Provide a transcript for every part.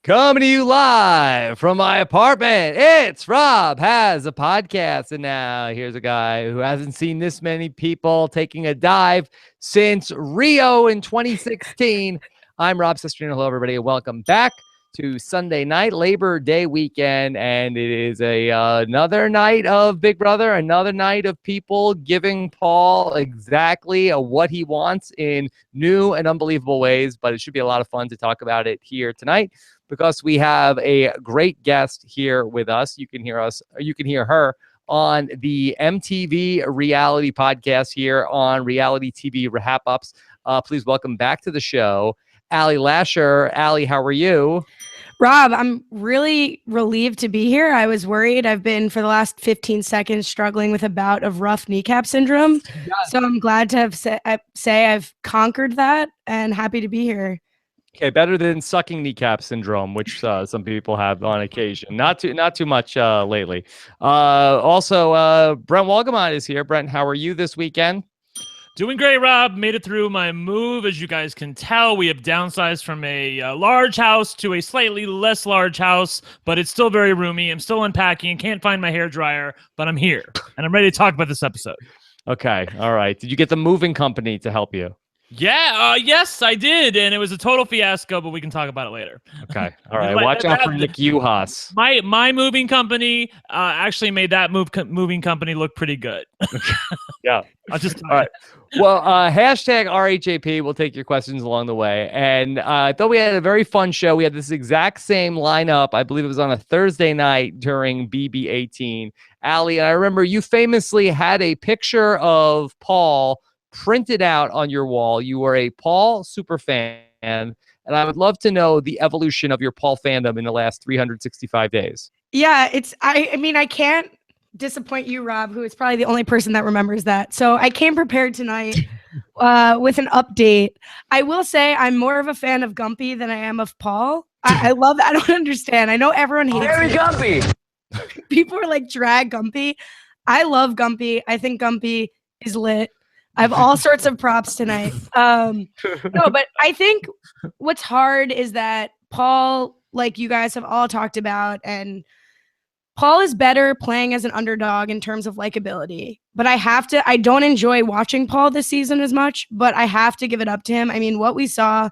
Coming to you live from my apartment. It's Rob Has a Podcast. And now here's a guy who hasn't seen this many people taking a dive since Rio in 2016. I'm Rob Cesternino. Hello, everybody, and welcome back to Sunday night, Labor Day weekend. And it is another night of Big Brother, another night of people giving Paul exactly what he wants in new and unbelievable ways. But it should be a lot of fun to talk about it here tonight, because we have a great guest here with us. You can hear us, or you can hear her on the MTV reality podcast here on Reality TV Wrap Ups. Please welcome back to the show, Ali Lasher. Ali, how are you? Rob, I'm really relieved to be here. I was worried. I've been for the last 15 seconds struggling with a bout of rough kneecap syndrome. Yes. So I'm glad to say I've conquered that and happy to be here. Okay, better than sucking kneecap syndrome, which some people have on occasion. Not too much lately. Also, Brent Wolgamott is here. Brent, how are you this weekend? Doing great, Rob. Made it through my move. As you guys can tell, we have downsized from a large house to a slightly less large house, but it's still very roomy. I'm still unpacking. Can't find my hairdryer, but I'm here, and I'm ready to talk about this episode. Okay, all right. Did you get the moving company to help you? Yeah, yes, I did, and it was a total fiasco, but we can talk about it later. Okay, all right. Watch out for Nick Uhas. My moving company actually made that moving company look pretty good. Yeah. I'll just all right. Well, hashtag RHAP. We'll take your questions along the way. And I thought we had a very fun show. We had this exact same lineup. I believe it was on a Thursday night during BB19. Ali, and I remember you famously had a picture of Paul printed out on your wall. You were a Paul super fan, and I would love to know the evolution of your Paul fandom in the last 365 days. Yeah, I mean, I can't disappoint you, Rob, who is probably the only person that remembers that. So I came prepared tonight with an update. I will say I'm more of a fan of Gumpy than I am of Paul. I love that. I don't understand. I know everyone hates Very Gumpy. People are like, drag Gumpy. I love Gumpy. I think Gumpy is lit. I have all sorts of props tonight. No, but I think what's hard is that Paul, like you guys have all talked about, and Paul is better playing as an underdog in terms of likability. But I don't enjoy watching Paul this season as much, but I have to give it up to him. I mean, what we saw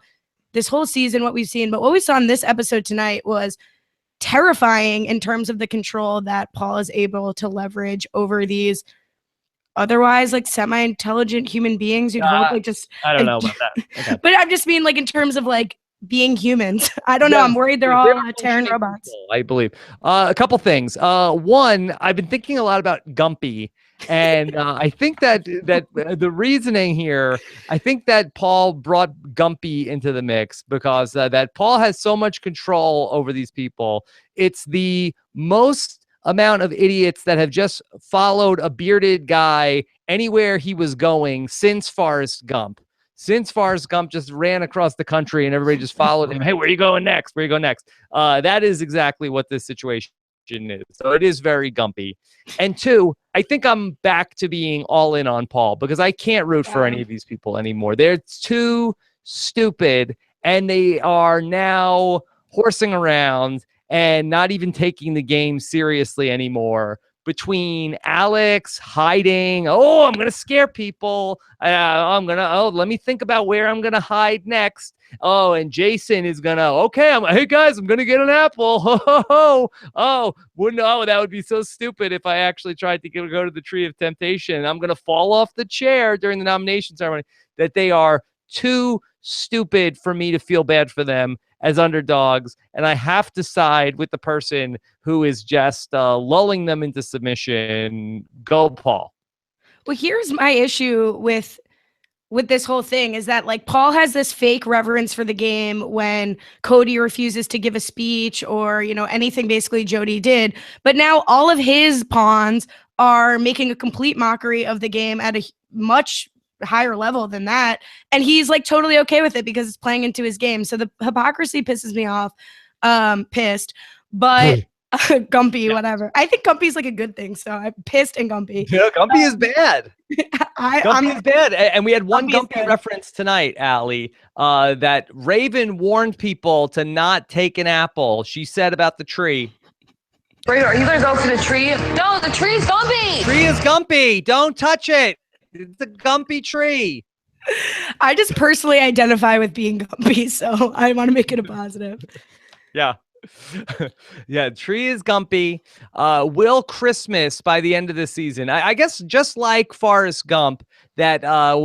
this whole season, what we've seen, but what we saw in this episode tonight was terrifying in terms of the control that Paul is able to leverage over these otherwise like semi-intelligent human beings. You'd hope like just I don't know about that. Okay. But I just mean like in terms of like being humans. I don't know. I'm worried they're all Terran robots. I believe. A couple things. One, I've been thinking a lot about Gumpy, and I think that the reasoning here, I think that Paul brought Gumpy into the mix because that Paul has so much control over these people. It's the most amount of idiots that have just followed a bearded guy anywhere he was going since Forrest Gump. Since Forrest Gump just ran across the country and everybody just followed him. Hey, where are you going next? Where are you going next? That is exactly what this situation is. So it is very Gumpy. And two, I think I'm back to being all in on Paul because I can't root for any of these people anymore. They're too stupid, and they are now horsing around and not even taking the game seriously anymore. Between Alex hiding, I'm going to scare people. Let me think about where I'm going to hide next. Oh, and Jason is going to, hey guys, I'm going to get an apple. That would be so stupid if I actually tried to go to the Tree of Temptation. I'm going to fall off the chair during the nomination ceremony. That they are too stupid for me to feel bad for them as underdogs, and I have to side with the person who is just lulling them into submission. Go, Paul. Well, here's my issue with this whole thing is that like Paul has this fake reverence for the game when Cody refuses to give a speech or, you know, anything basically Jody did. But now all of his pawns are making a complete mockery of the game at a much higher level than that, and he's like totally okay with it because it's playing into his game. So the hypocrisy pisses me off. But Gumpy, whatever. I think Gumpy's like a good thing, so I'm pissed in Gumpy. Yeah, Gumpy is bad. I'm Gumpy is bad. And we had one Gumpy is Gumpy good. reference tonight, Ali, that Raven warned people to not take an apple. She said about the tree. Raven, are you going to go for the tree? No, the tree's Gumpy. Tree is Gumpy. Don't touch it. It's a Gumpy tree. I just personally identify with being Gumpy, so I want to make it a positive. Yeah. Yeah, tree is Gumpy. Will Christmas by the end of the season. I guess just like Forrest Gump, that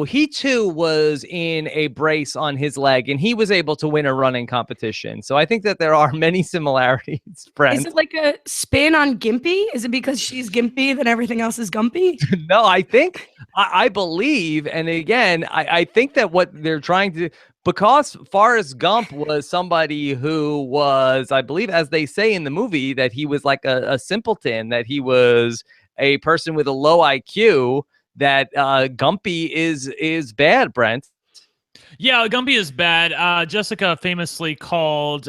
he too was in a brace on his leg and he was able to win a running competition. So I think that there are many similarities, Brent. Is it like a spin on Gimpy? Is it because she's Gimpy that everything else is Gumpy? No, I think, I believe, and again, I think that what they're trying to, because Forrest Gump was somebody who was, I believe, as they say in the movie, that he was like a simpleton, that he was a person with a low IQ, that Gumpy is bad, Brent. Yeah, Gumpy is bad. Jessica famously called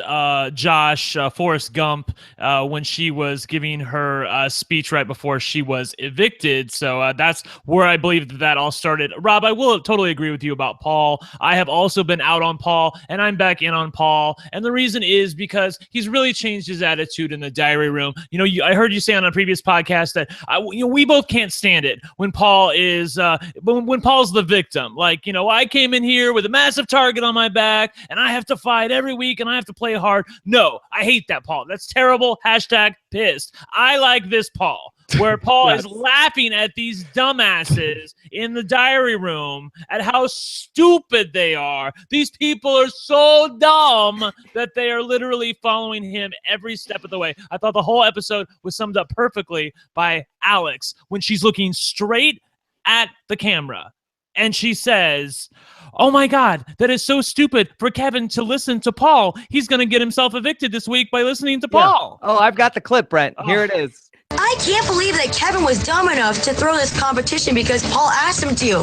Josh Forrest Gump when she was giving her speech right before she was evicted. So that's where I believe that all started. Rob, I will totally agree with you about Paul. I have also been out on Paul, and I'm back in on Paul. And the reason is because he's really changed his attitude in the diary room. You know, I heard you say on a previous podcast that we both can't stand it when Paul is when Paul's the victim. Like, you know, I came in here with a massive target on my back and I have to fight every week and I have to play hard. No, I hate that Paul. That's terrible. Hashtag pissed. I like this Paul, where Paul Yes. is laughing at these dumbasses in the diary room at how stupid they are. These people are so dumb that they are literally following him every step of the way. I thought the whole episode was summed up perfectly by Alex when she's looking straight at the camera. And she says, "Oh my God, that is so stupid for Kevin to listen to Paul. He's going to get himself evicted this week by listening to Paul." Oh, I've got the clip, Brent. Here it is. I can't believe that Kevin was dumb enough to throw this competition because Paul asked him to.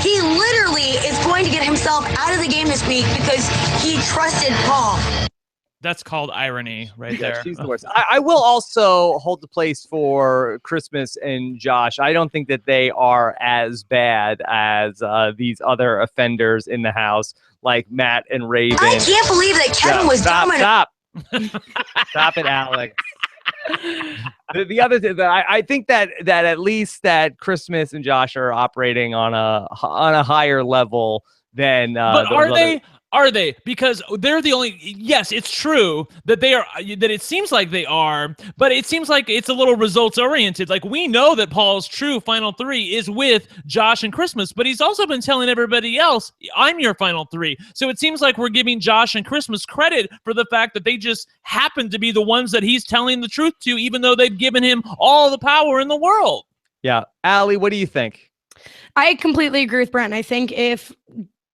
He literally is going to get himself out of the game this week because he trusted Paul. That's called irony right there. She's the worst. I will also hold the place for Christmas and Josh. I don't think that they are as bad as these other offenders in the house, like Matt and Raven. I can't believe that Kevin was dumb enough. Stop it, Alex. The other thing that I think that at least that Christmas and Josh are operating on a higher level than. But are they? Are they? Because they're the only. Yes, it's true that they are. That it seems like they are, but it seems like it's a little results oriented. Like, we know that Paul's true final three is with Josh and Christmas, but he's also been telling everybody else, "I'm your final three." So it seems like we're giving Josh and Christmas credit for the fact that they just happen to be the ones that he's telling the truth to, even though they've given him all the power in the world. Yeah, Ali, what do you think? I completely agree with Brent. I think if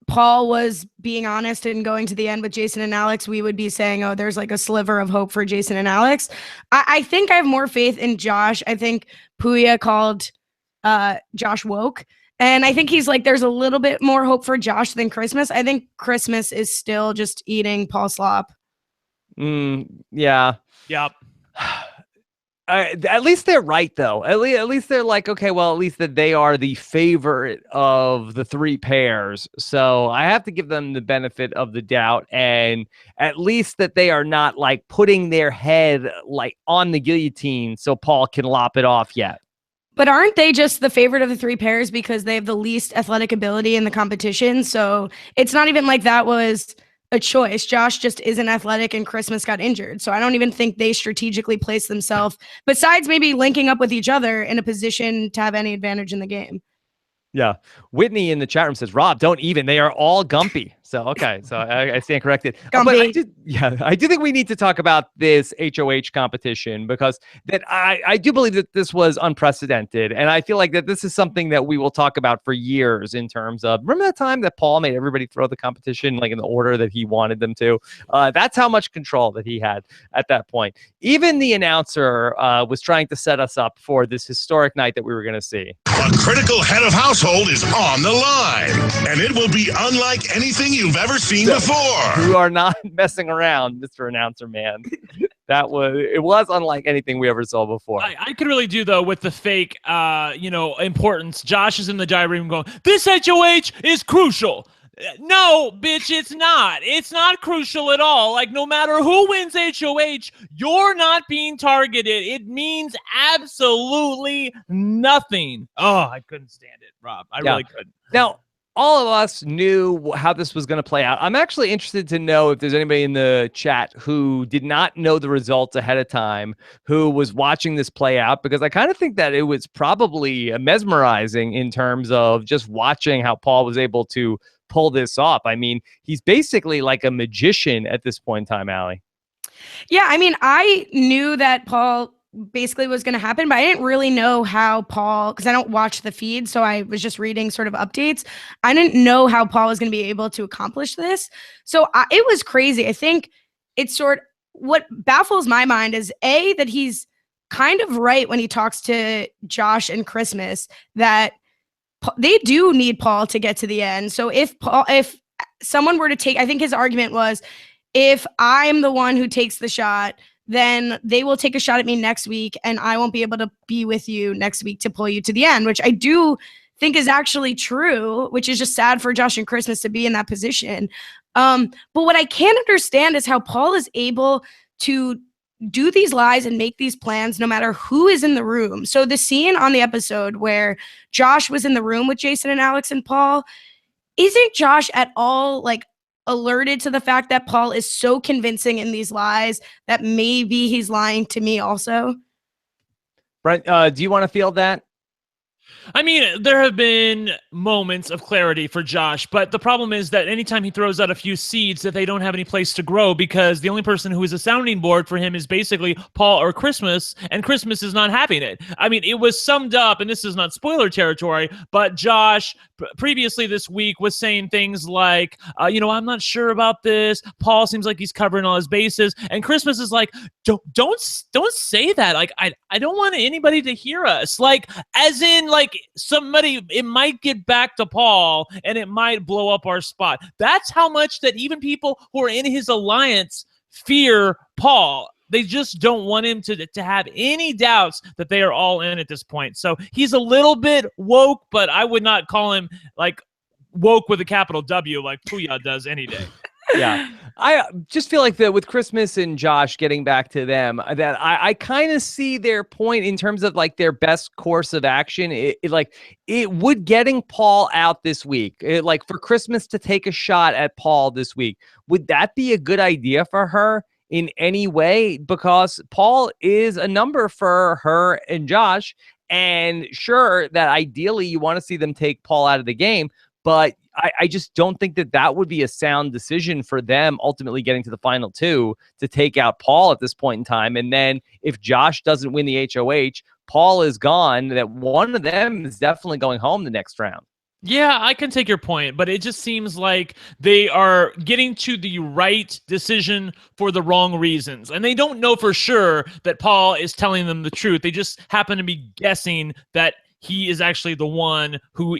Paul was being honest and going to the end with Jason and Alex, we would be saying, oh, there's like a sliver of hope for Jason and Alex. I think I have more faith in Josh. I think Puya called Josh woke. And I think he's like, there's a little bit more hope for Josh than Christmas. I think Christmas is still just eating Paul slop. Yeah. Yep. At least they're right, though. At least they're like, okay, well, at least that they are the favorite of the three pairs. So I have to give them the benefit of the doubt. And at least that they are not like putting their head like on the guillotine so Paul can lop it off yet. But aren't they just the favorite of the three pairs because they have the least athletic ability in the competition? So it's not even like that was a choice. Josh just isn't athletic and Christmas got injured. So I don't even think they strategically placed themselves, besides maybe linking up with each other, in a position to have any advantage in the game. Yeah. Whitney in the chat room says, Rob, don't even. They are all Gumpy. So, okay. So I stand corrected. But I do think we need to talk about this HOH competition because that I do believe that this was unprecedented. And I feel like that this is something that we will talk about for years in terms of, remember that time that Paul made everybody throw the competition like in the order that he wanted them to? That's how much control that he had at that point. Even the announcer was trying to set us up for this historic night that we were going to see. A critical head of household is on the line, and it will be unlike anything you've ever seen before. You are not messing around, Mr. Announcer Man. It was unlike anything we ever saw before. I could really do though with the fake, importance. Josh is in the diary room going, "This HOH is crucial." No, bitch, it's not. It's not crucial at all. Like, no matter who wins HOH, you're not being targeted. It means absolutely nothing. Oh, I couldn't stand it, Rob. I really couldn't. Now, all of us knew how this was going to play out. I'm actually interested to know if there's anybody in the chat who did not know the results ahead of time, who was watching this play out, because I kind of think that it was probably mesmerizing in terms of just watching how Paul was able to pull this off. I mean, he's basically like a magician at this point in time, Ali. Yeah, I mean, I knew that Paul basically was going to happen, but I didn't really know how Paul, because I don't watch the feed, so I was just reading sort of updates. I didn't know how Paul was going to be able to accomplish this. So it was crazy. I think it's what baffles my mind is that he's kind of right when he talks to Josh and Christmas that they do need Paul to get to the end. So if someone were to take, I think his argument was, if I'm the one who takes the shot, then they will take a shot at me next week and I won't be able to be with you next week to pull you to the end, which I do think is actually true, which is just sad for Josh and Christmas to be in that position. But what I can't understand is how Paul is able to do these lies and make these plans no matter who is in the room. So the scene on the episode where Josh was in the room with Jason and Alex and Paul, isn't Josh at all like alerted to the fact that Paul is so convincing in these lies that maybe he's lying to me also? Brent, do you want to feel that? I mean, there have been moments of clarity for Josh, but the problem is that anytime he throws out a few seeds that they don't have any place to grow because the only person who is a sounding board for him is basically Paul or Christmas, and Christmas is not having it. I mean, it was summed up, and this is not spoiler territory, but Josh previously this week was saying things like, I'm not sure about this. Paul seems like he's covering all his bases, and Christmas is like, don't say that. Like, I don't want anybody to hear us. Like, as in, like, somebody, it might get back to Paul and it might blow up our spot. That's how much that even people who are in his alliance fear Paul. They just don't want him to have any doubts that they are all in at this point. So he's a little bit woke, but I would not call him like woke with a capital W like Puya does any day. Yeah, I just feel like that with Christmas and Josh, getting back to them, that I kind of see their point in terms of like their best course of action. It would getting Paul out this week, like for Christmas to take a shot at Paul this week. Would that be a good idea for her in any way? Because Paul is a number for her and Josh, and sure that ideally you want to see them take Paul out of the game, but I just don't think that would be a sound decision for them ultimately getting to the final two to take out Paul at this point in time. And then if Josh doesn't win the HOH, Paul is gone, that one of them is definitely going home the next round. Yeah, I can take your point, but it just seems like they are getting to the right decision for the wrong reasons. And they don't know for sure that Paul is telling them the truth. They just happen to be guessing that he is actually the one who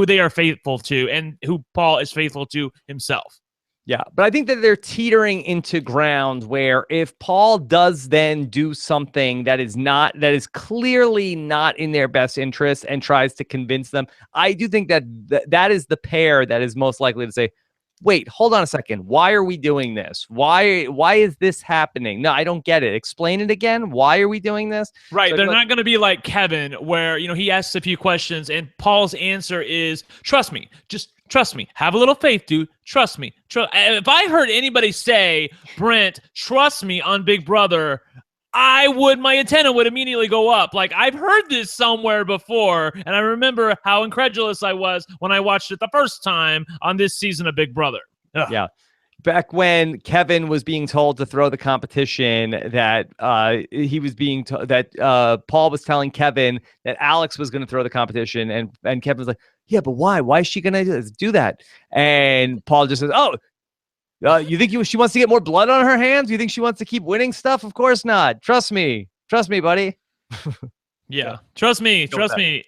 they are faithful to and who Paul is faithful to himself. Yeah, but I think that they're teetering into ground where if Paul does then do something that is clearly not in their best interest and tries to convince them, I do think that is the pair that is most likely to say, wait, hold on a second. Why are we doing this? Why is this happening? No, I don't get it. Explain it again. Why are we doing this? Right. So they're not going to be like Kevin where, he asks a few questions and Paul's answer is, trust me. Just trust me. Have a little faith, dude. Trust me. If I heard anybody say, Brent, trust me on Big Brother, my antenna would immediately go up. Like, I've heard this somewhere before, and I remember how incredulous I was when I watched it the first time on this season of Big Brother. Ugh. Yeah. Back when Kevin was being told to throw the competition, that he was being that Paul was telling Kevin that Alex was going to throw the competition, and Kevin was like, yeah, but why? Why is she going to do that? And Paul just says, oh, you think she wants to get more blood on her hands? You think she wants to keep winning stuff? Of course not. Trust me, buddy. Yeah, trust me,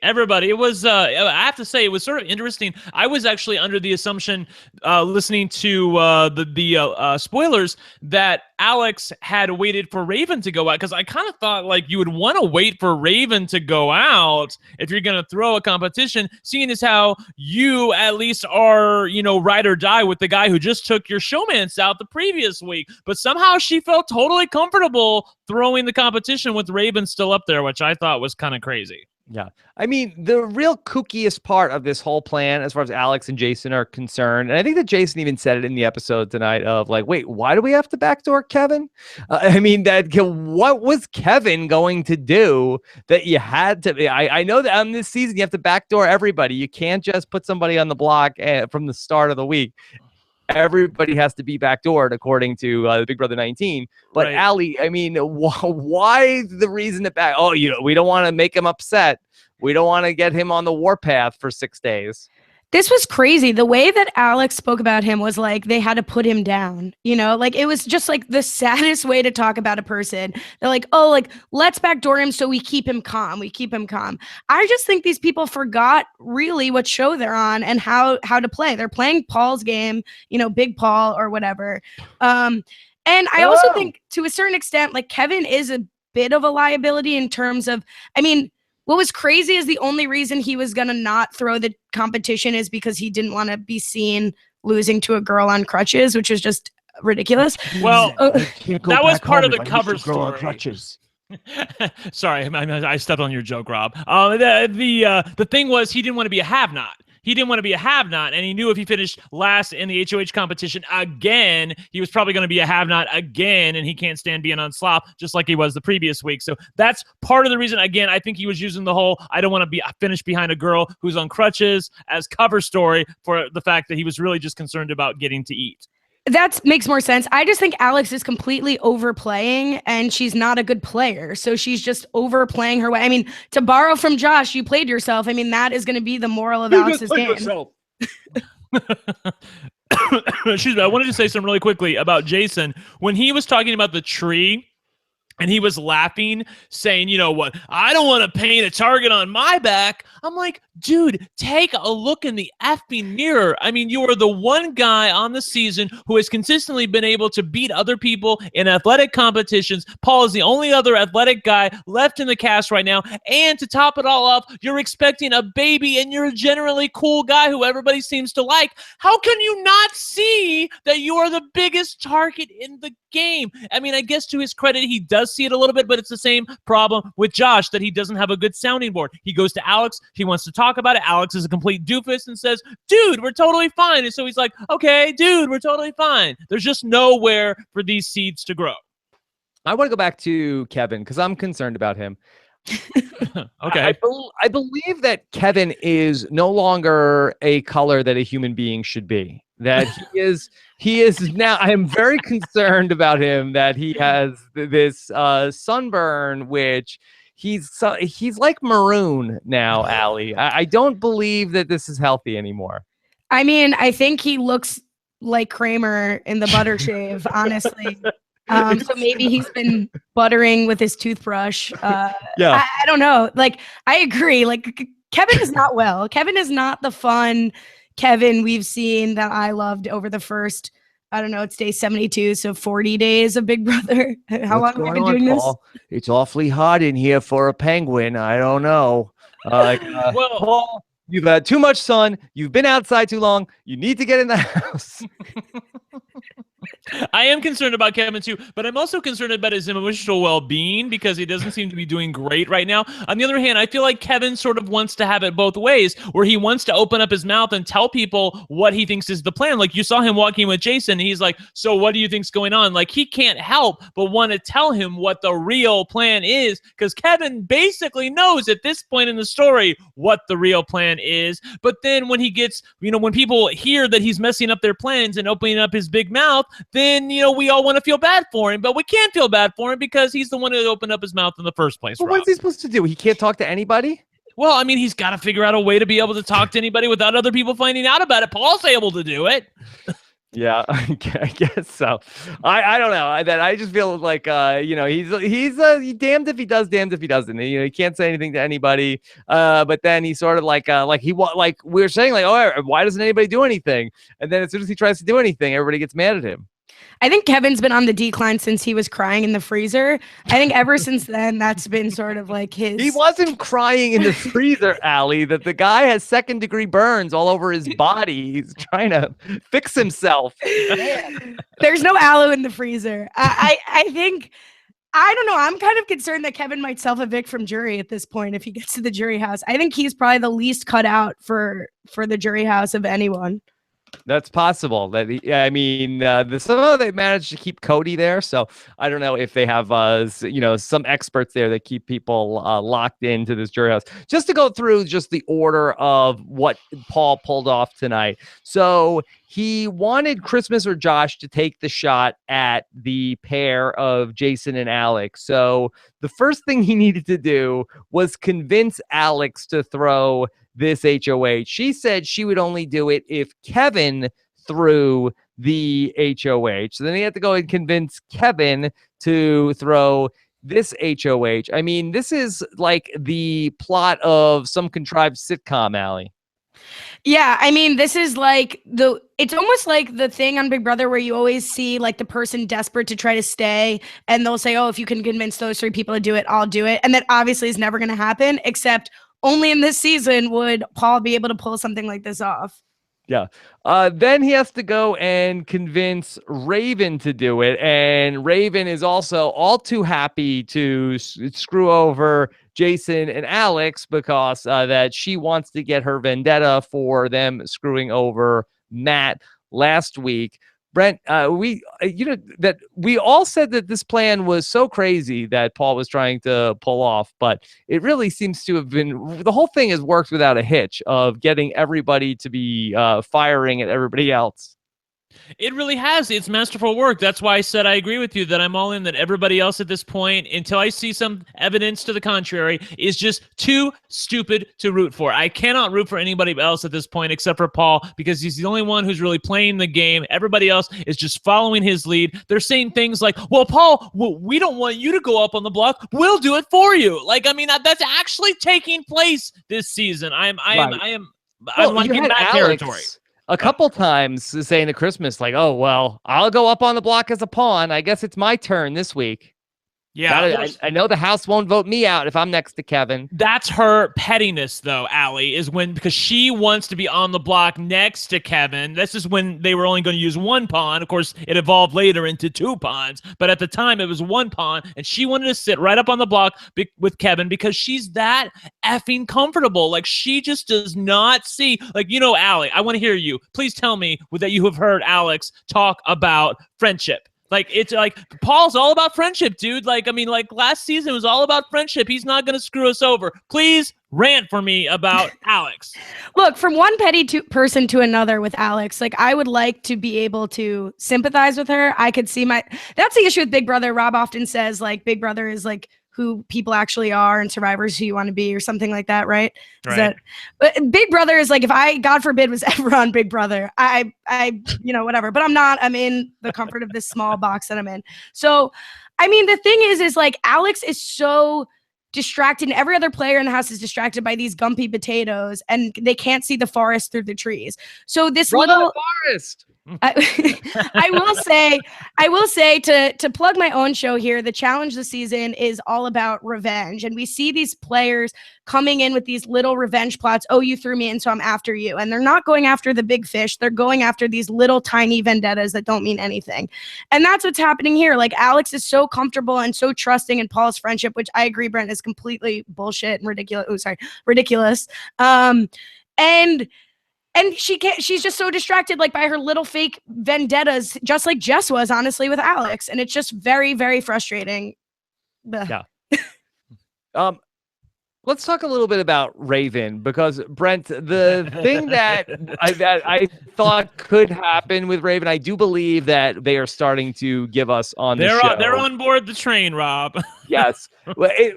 everybody. It was, I have to say, it was sort of interesting. I was actually under the assumption, listening to the spoilers, that Alex had waited for Raven to go out, because I kind of thought like you would want to wait for Raven to go out if you're going to throw a competition, seeing as how you at least are, ride or die with the guy who just took your showmance out the previous week. But somehow she felt totally comfortable throwing the competition with Raven still up there, which I thought was kind of crazy. Yeah. I mean, the real kookiest part of this whole plan, as far as Alex and Jason are concerned, and I think that Jason even said it in the episode tonight of like, wait, why do we have to backdoor Kevin? I mean, what was Kevin going to do that you had to? I know that on this season, you have to backdoor everybody. You can't just put somebody on the block from the start of the week. Everybody has to be backdoored according to the Big Brother 19. But Right. Ali, I mean, why the reason to back? Oh, we don't want to make him upset. We don't want to get him on the warpath for 6 days. This was crazy. The way that Alex spoke about him was like they had to put him down, like it was just like the saddest way to talk about a person. They're like, oh, like let's backdoor him so we keep him calm. I just think these people forgot really what show they're on and how to play. They're playing Paul's game, Big Paul or whatever. And I also think to a certain extent, like Kevin is a bit of a liability in terms of, I mean, what was crazy is the only reason he was going to not throw the competition is because he didn't want to be seen losing to a girl on crutches, which is just ridiculous. Well, that was part of the cover story. Crutches. Sorry, I stepped on your joke, Rob. The thing was he didn't want to be a have-not. And he knew if he finished last in the HOH competition again, he was probably going to be a have-not again, and he can't stand being on slop, just like he was the previous week. So that's part of the reason. Again, I think he was using the whole I don't want to be finished behind a girl who's on crutches as cover story for the fact that he was really just concerned about getting to eat. That makes more sense. I just think Alex is completely overplaying, and she's not a good player. So she's just overplaying her way. I mean, to borrow from Josh, you played yourself. I mean, that is going to be the moral of Alex's game. Excuse me. I wanted to say something really quickly about Jason. When he was talking about the tree, and he was laughing, saying, you know what, I don't want to paint a target on my back. I'm like, dude, take a look in the effing mirror. I mean, you are the one guy on the season who has consistently been able to beat other people in athletic competitions. Paul is the only other athletic guy left in the cast right now. And to top it all off, you're expecting a baby, and you're a generally cool guy who everybody seems to like. How can you not see that you are the biggest target in the game? I mean, I guess to his credit, he does see it a little bit, but it's the same problem with Josh, that he doesn't have a good sounding board. He goes to Alex, he wants to talk about it. Alex is a complete doofus and says, dude, we're totally fine. And so he's like, okay, dude, we're totally fine. There's just nowhere for these seeds to grow. I want to go back to Kevin because I'm concerned about him. Okay. I believe that Kevin is no longer a color that a human being should be. That he is now. I am very concerned about him that he has this sunburn, which he's like maroon now, Ali. I don't believe that this is healthy anymore. I mean, I think he looks like Kramer in the butter shave, honestly. So maybe he's been buttering with his toothbrush. Yeah. I don't know. Like, I agree. Like, Kevin is not well. Kevin is not the fun Kevin we've seen that I loved over the first, I don't know, it's day 72, so 40 days of Big Brother. How long have we been doing Paul? This? It's awfully hot in here for a penguin. I don't know. Well, Paul, you've had too much sun. You've been outside too long. You need to get in the house. I am concerned about Kevin too, but I'm also concerned about his emotional well-being because he doesn't seem to be doing great right now. On the other hand, I feel like Kevin sort of wants to have it both ways, where he wants to open up his mouth and tell people what he thinks is the plan. Like you saw him walking with Jason, and he's like, so what do you think's going on? Like he can't help but want to tell him what the real plan is, because Kevin basically knows at this point in the story what the real plan is. But then when he gets, when people hear that he's messing up their plans and opening up his big mouth, then, we all want to feel bad for him, but we can't feel bad for him because he's the one who opened up his mouth in the first place. Well, what's he supposed to do? He can't talk to anybody? Well, I mean, he's got to figure out a way to be able to talk to anybody without other people finding out about it. Paul's able to do it. Yeah, I guess so. I don't know. I just feel like he's damned if he does, damned if he doesn't. He can't say anything to anybody. But then he's sort of like we were saying, like, oh, why doesn't anybody do anything? And then as soon as he tries to do anything, everybody gets mad at him. I think Kevin's been on the decline since he was crying in the freezer. I think ever since then, that's been sort of like his. He wasn't crying in the freezer, Allie. That the guy has second-degree burns all over his body. He's trying to fix himself. There's no aloe in the freezer. I think. I don't know. I'm kind of concerned that Kevin might self-evict from jury at this point if he gets to the jury house. I think he's probably the least cut out for the jury house of anyone. That's possible. I mean, somehow they managed to keep Cody there, so I don't know if they have, some experts there that keep people locked into this jury house. Just to go through just the order of what Paul pulled off tonight. So he wanted Christmas or Josh to take the shot at the pair of Jason and Alex. So the first thing he needed to do was convince Alex to throw this HOH. She said she would only do it if Kevin threw the HOH. So then he had to go and convince Kevin to throw this HOH. I mean, this is like the plot of some contrived sitcom, Allie. Yeah, I mean, this is like it's almost like the thing on Big Brother where you always see like the person desperate to try to stay and they'll say, oh, if you can convince those 3 people to do it, I'll do it. And that obviously is never going to happen, except only in this season would Paul be able to pull something like this off. Yeah. Then he has to go and convince Raven to do it. And Raven is also all too happy to screw over Jason and Alex because that she wants to get her vendetta for them screwing over Matt last week. Brent, we all said that this plan was so crazy that Paul was trying to pull off, but it really seems to have been, the whole thing has worked without a hitch of getting everybody to be firing at everybody else. It really has. It's masterful work. That's why I said I agree with you that I'm all in, that everybody else at this point, until I see some evidence to the contrary, is just too stupid to root for. I cannot root for anybody else at this point except for Paul because he's the only one who's really playing the game. Everybody else is just following his lead. They're saying things like, well, Paul, we don't want you to go up on the block. We'll do it for you. Like, I mean, that's actually taking place this season. I'm like in that territory. A couple times saying to Christmas, like, oh, well, I'll go up on the block as a pawn. I guess it's my turn this week. Yeah, I know the house won't vote me out if I'm next to Kevin. That's her pettiness, though, Allie, because she wants to be on the block next to Kevin. This is when they were only going to use 1 pawn. Of course, it evolved later into 2 pawns, but at the time it was 1 pawn, and she wanted to sit right up on the block with Kevin because she's that effing comfortable. Like, she just does not see, like, Allie, I want to hear you. Please tell me that you have heard Alex talk about friendship. Like, it's like Paul's all about friendship, dude. Like, I mean, like last season was all about friendship. He's not going to screw us over. Please rant for me about Alex. Look, from one petty person to another with Alex, like I would like to be able to sympathize with her. I could see that's the issue with Big Brother. Rob often says like Big Brother is like who people actually are and Survivor's who you want to be or something like that, right? Right. But Big Brother is like, if I, God forbid, was ever on Big Brother, I whatever, but I'm not. I'm in the comfort of this small box that I'm in. So, I mean, the thing is like Alex is so distracted and every other player in the house is distracted by these Gumpy potatoes and they can't see the forest through the trees. So this little forest. I will say to plug my own show here, the challenge this season is all about revenge. And we see these players coming in with these little revenge plots. Oh, you threw me in, so I'm after you. And they're not going after the big fish. They're going after these little tiny vendettas that don't mean anything. And that's what's happening here. Like Alex is so comfortable and so trusting in Paul's friendship, which I agree, Brent, is completely bullshit and ridiculous. Oh, sorry, ridiculous. And she's just so distracted like by her little fake vendettas, just like Jess was, honestly, with Alex. And it's just very, very frustrating. Yeah. Let's talk a little bit about Raven, because Brent, the thing that I thought could happen with Raven, I do believe that they are starting to give us on the show. They're on board the train, Rob. Yes.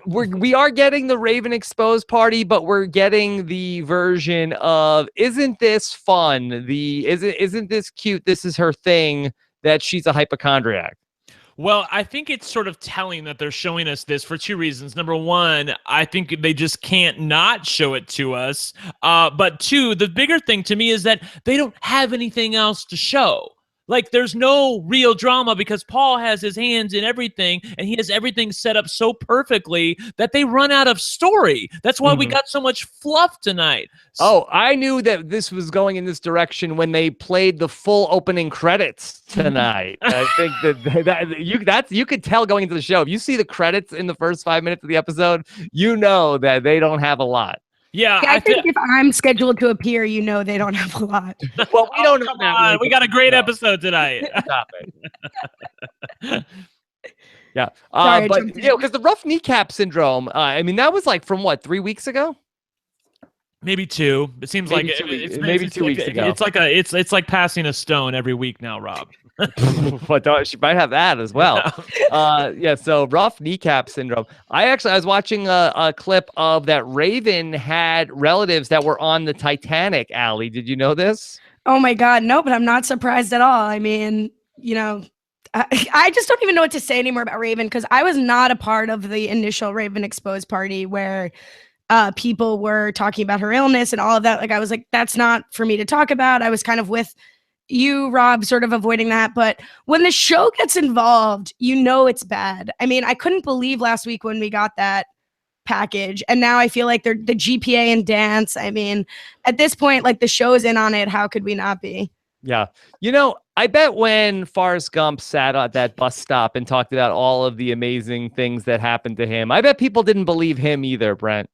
We are getting the Raven exposed party, but we're getting the version of, isn't this fun? Isn't this cute? This is her thing, that she's a hypochondriac. Well, I think it's sort of telling that they're showing us this for 2 reasons. Number one, I think they just can't not show it to us. But 2, the bigger thing to me is that they don't have anything else to show. Like, there's no real drama because Paul has his hands in everything and he has everything set up so perfectly that they run out of story. That's why we got so much fluff tonight. Oh, I knew that this was going in this direction when they played the full opening credits tonight. I think that you could tell going into the show. If you see the credits in the first 5 minutes of the episode, you know that they don't have a lot. Yeah, I think if I'm scheduled to appear, you know they don't have a lot. Well, we don't know come that. on. We got a great episode tonight. Stop it. Yeah. Sorry, but, because the rough kneecap syndrome, I mean, that was like from what, 3 weeks ago? Maybe 2. It seems Maybe like 2 weeks. it's Maybe 2 weeks ago. It's like passing a stone every week now, Rob. But she might have that as well. So rough kneecap syndrome. I was watching a clip of that Raven had relatives that were on the Titanic. Ali, did you know this? Oh my God, no, but I'm not surprised at all. I mean, I just don't even know what to say anymore about Raven because I was not a part of the initial Raven exposed party where people were talking about her illness and all of that. Like, I was like, that's not for me to talk about. I was kind of with you, Rob, sort of avoiding that. But when the show gets involved, it's bad. I mean, I couldn't believe last week when we got that package. And now I feel like they're the GPA and dance. I mean, at this point, like the show's in on it. How could we not be? Yeah. I bet when Forrest Gump sat at that bus stop and talked about all of the amazing things that happened to him, I bet people didn't believe him either, Brent.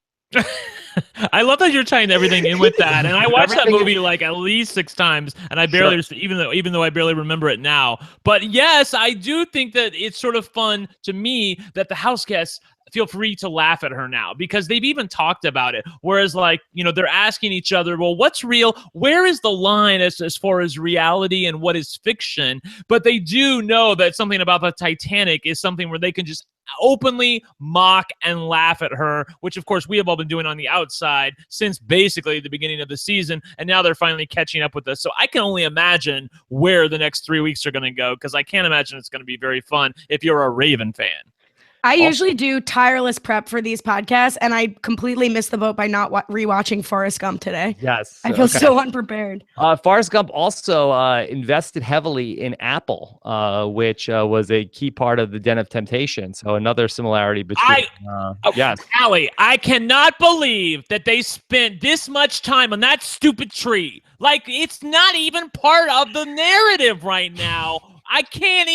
I love that you're tying everything in with that. And I watched that movie like at least 6 times, and I barely, even though I barely remember it now. But yes, I do think that it's sort of fun to me that the house guests feel free to laugh at her now because they've even talked about it. Whereas, like, they're asking each other, well, what's real? Where is the line as far as reality and what is fiction? But they do know that something about the Titanic is something where they can just openly mock and laugh at her, which of course we have all been doing on the outside since basically the beginning of the season, and now they're finally catching up with us. So I can only imagine where the next 3 weeks are going to go, because I can't imagine it's going to be very fun if you're a Raven fan. I usually do tireless prep for these podcasts, and I completely missed the boat by not rewatching Forrest Gump today. Yes. I feel so unprepared. Forrest Gump also invested heavily in Apple, which was a key part of the Den of Temptation. So another similarity between... yes. Ali, I cannot believe that they spent this much time on that stupid tree. Like, it's not even part of the narrative right now. I can't.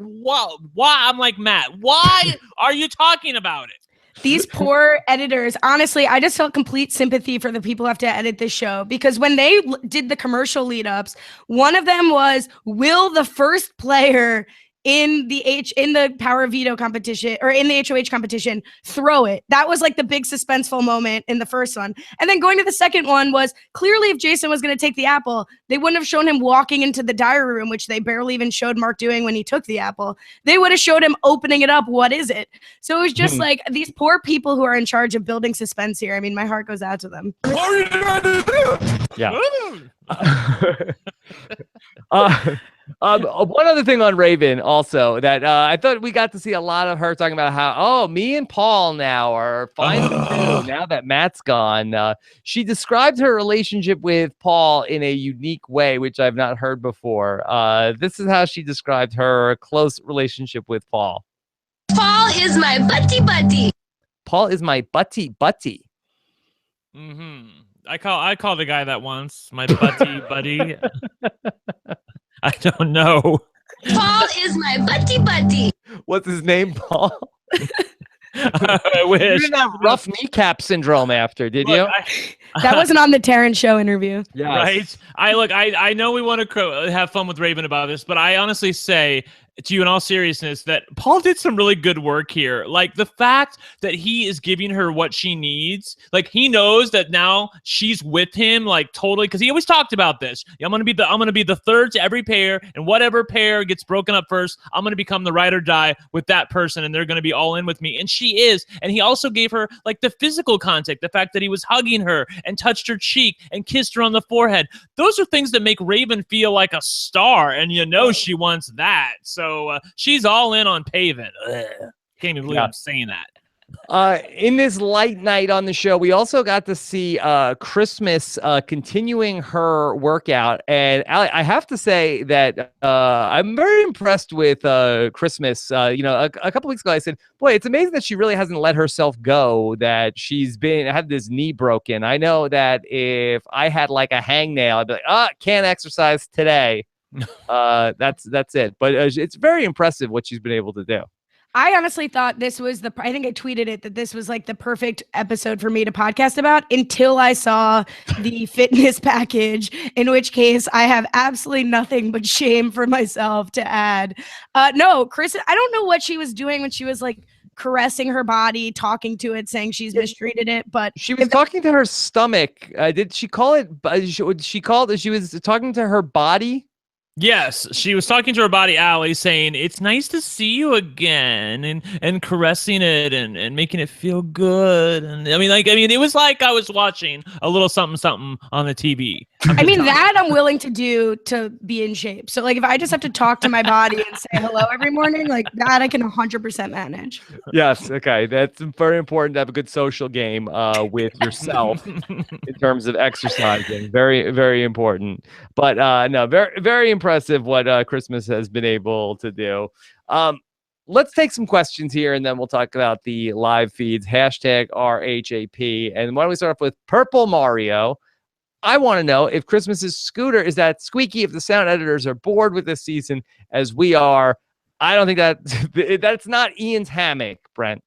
Why? I'm like, Matt, why are you talking about it? These poor editors, honestly, I just felt complete sympathy for the people who have to edit this show, because when they did the commercial lead ups, one of them was, will the first player in the power veto competition or in the HOH competition throw it? That was like the big suspenseful moment in the first one. And then going to the second one was, clearly if Jason was going to take the apple, they wouldn't have shown him walking into the diary room, which they barely even showed Mark doing when he took the apple. They would have showed him opening it up. What is it? So it was just like these poor people who are in charge of building suspense here. I mean, my heart goes out to them. Yeah. One other thing on Raven also that I thought we got to see a lot of her talking about how, me and Paul now are fine now that Matt's gone. She described her relationship with Paul in a unique way, which I've not heard before. This is how she described her close relationship with Paul. Paul is my buddy. Paul is my buddy. Mm-hmm. I called a guy that once, my buddy. I don't know. Paul is my buddy. What's his name, Paul? I wish. You didn't have rough kneecap syndrome after, did you? That wasn't on the Terrence show interview. Yes. Right? I know we want to have fun with Raven about this, but I honestly say to you in all seriousness that Paul did some really good work here. Like, the fact that he is giving her what she needs, like, he knows that now she's with him, like, totally, because he always talked about this. I'm gonna be the third to every pair, and whatever pair gets broken up first, I'm gonna become the ride or die with that person, and they're gonna be all in with me. And she is. And he also gave her like the physical contact, the fact that he was hugging her and touched her cheek and kissed her on the forehead. Those are things that make Raven feel like a star, and she wants that. So she's all in on Paven. Can't even believe I'm saying that. In this light night on the show, we also got to see Christmas continuing her workout. And Ali, I have to say that I'm very impressed with Christmas. A couple weeks ago, I said, boy, it's amazing that she really hasn't let herself go, that she's had this knee broken. I know that if I had like a hangnail, I'd be like, can't exercise today. That's it. But it's very impressive what she's been able to do. I honestly thought this was I think I tweeted it, that this was like the perfect episode for me to podcast about until I saw the fitness package, in which case I have absolutely nothing but shame for myself to add. No, Chris, I don't know what she was doing when she was like caressing her body, talking to it, saying she's mistreated it, but she was talking to her stomach. Did she call it? She was talking to her body. Yes, she was talking to her body, Ali, saying, it's nice to see you again, and caressing it and making it feel good. And I mean, it was like I was watching a little something on the TV. I mean, that I'm willing to do to be in shape. So like if I just have to talk to my body and say hello every morning, like that I can 100% manage. Yes, okay. That's very important to have a good social game with yourself in terms of exercising. Very, very important. But no, very, very impressive what Christmas has been able to do. Let's take some questions here, and then we'll talk about the live feeds. Hashtag RHAP. And why don't we start off with Purple Mario? I want to know if Christmas's scooter is that squeaky, if the sound editors are bored with this season as we are. I don't think that's not Ian's hammock, Brent.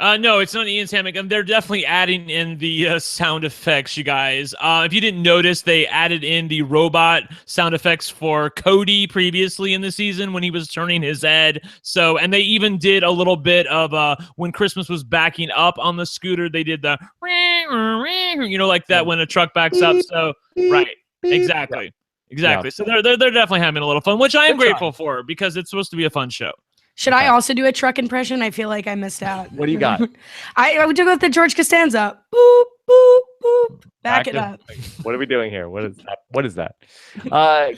No, it's not Ian's hammock. They're definitely adding in the sound effects, you guys. If you didn't notice, they added in the robot sound effects for Cody previously in the season when he was turning his head. So, and they even did a little bit of when Christmas was backing up on the scooter, they did the, like that when a truck backs up. So, right, exactly. Exactly. So they're definitely having a little fun, which I am grateful for because it's supposed to be a fun show. Should I also do a truck impression? I feel like I missed out. What do you got? I would do with the George Costanza. Boop, boop, boop. Back it up. What are we doing here? What is that?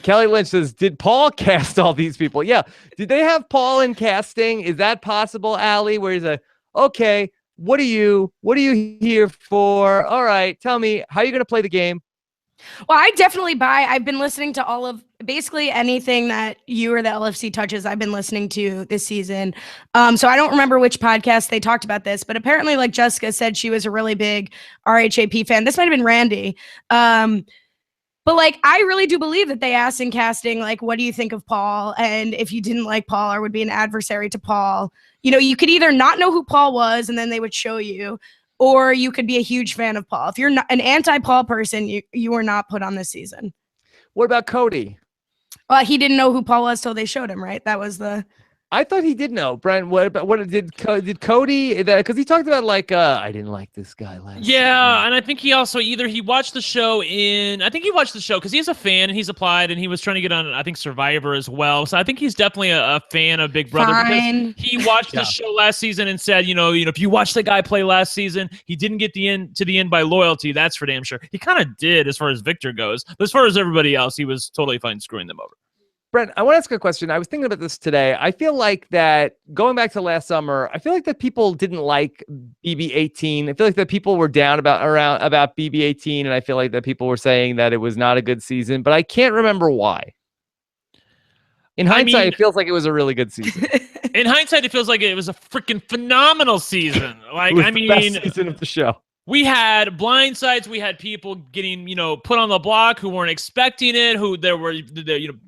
Kelly Lynch says, did Paul cast all these people? Yeah. Did they have Paul in casting? Is that possible, Ali? Where he's like, okay, what are you here for? All right, tell me, how are you going to play the game? Well, I definitely I've been listening to all of basically anything that you or the LFC touches. I've been listening to this season. So I don't remember which podcast they talked about this, but apparently, like Jessica said, she was a really big RHAP fan. This might have been Randy. But like, I really do believe that they asked in casting, like, what do you think of Paul? And if you didn't like Paul or would be an adversary to Paul, you could either not know who Paul was and then they would show you, or you could be a huge fan of Paul. If you're not an anti-Paul person, you were not put on this season. What about Cody? Well, he didn't know who Paul was till they showed him, right? That was the... I thought he did know. Brent, what did Cody, because he talked about like I didn't like this guy last Yeah, time. and I think he also he watched the show because he's a fan and he's applied and he was trying to get on I think Survivor as well. So I think he's definitely a fan of Big Brother because he watched the show last season and said, if you watch the guy play last season, he didn't get to the end by loyalty. That's for damn sure. He kind of did as far as Victor goes, but as far as everybody else, he was totally fine screwing them over. Brent, I want to ask a question. I was thinking about this today. I feel like that going back to last summer, I feel like that people didn't like BB18. I feel like that people were down about BB18, and I feel like that people were saying that it was not a good season, but I can't remember why. In hindsight, it feels like it was a really good season. In hindsight, it feels like it was a freaking phenomenal season. The best season of the show. We had blindsides. We had people getting, put on the block who weren't expecting it.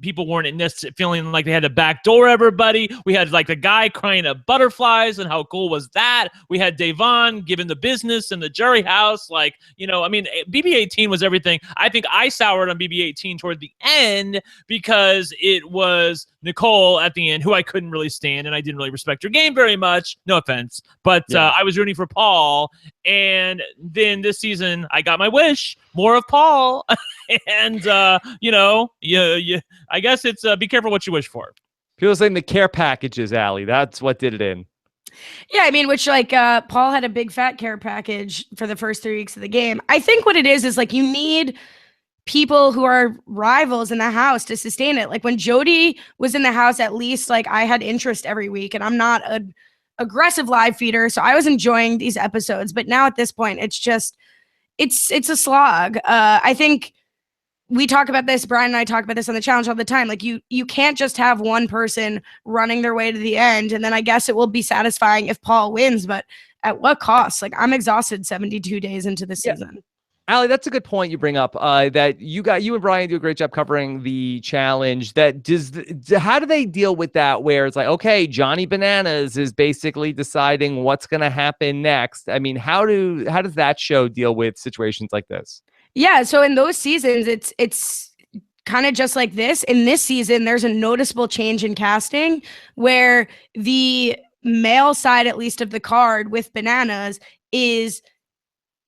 People weren't feeling like they had to backdoor everybody. We had like the guy crying at butterflies, and how cool was that? We had Davon giving the business in the jury house. BB18 was everything. I think I soured on BB18 toward the end because it was Nicole at the end, who I couldn't really stand, and I didn't really respect her game very much. No offense, but I was rooting for Paul. And then this season, I got my wish, more of Paul. And, I guess it's be careful what you wish for. People saying the care packages, Ali. That's what did it in. Yeah, I mean, which Paul had a big fat care package for the first 3 weeks of the game. I think what it is like you need people who are rivals in the house to sustain it. Like when Jody was in the house, at least like I had interest every week, and I'm not aggressive live feeder, so I was enjoying these episodes. But now at this point, it's just it's a slog. I think we talk about this, Brian and I talk about this on the challenge all the time. Like you can't just have one person running their way to the end, and then I guess it will be satisfying if Paul wins, but at what cost? Like I'm exhausted 72 days into the season. Ali, that's a good point you bring up. That you and Brian do a great job covering the challenge. How do they deal with that? Where it's like, okay, Johnny Bananas is basically deciding what's going to happen next. I mean, how does that show deal with situations like this? Yeah, so in those seasons, it's kind of just like this. In this season, there's a noticeable change in casting where the male side, at least of the card with Bananas,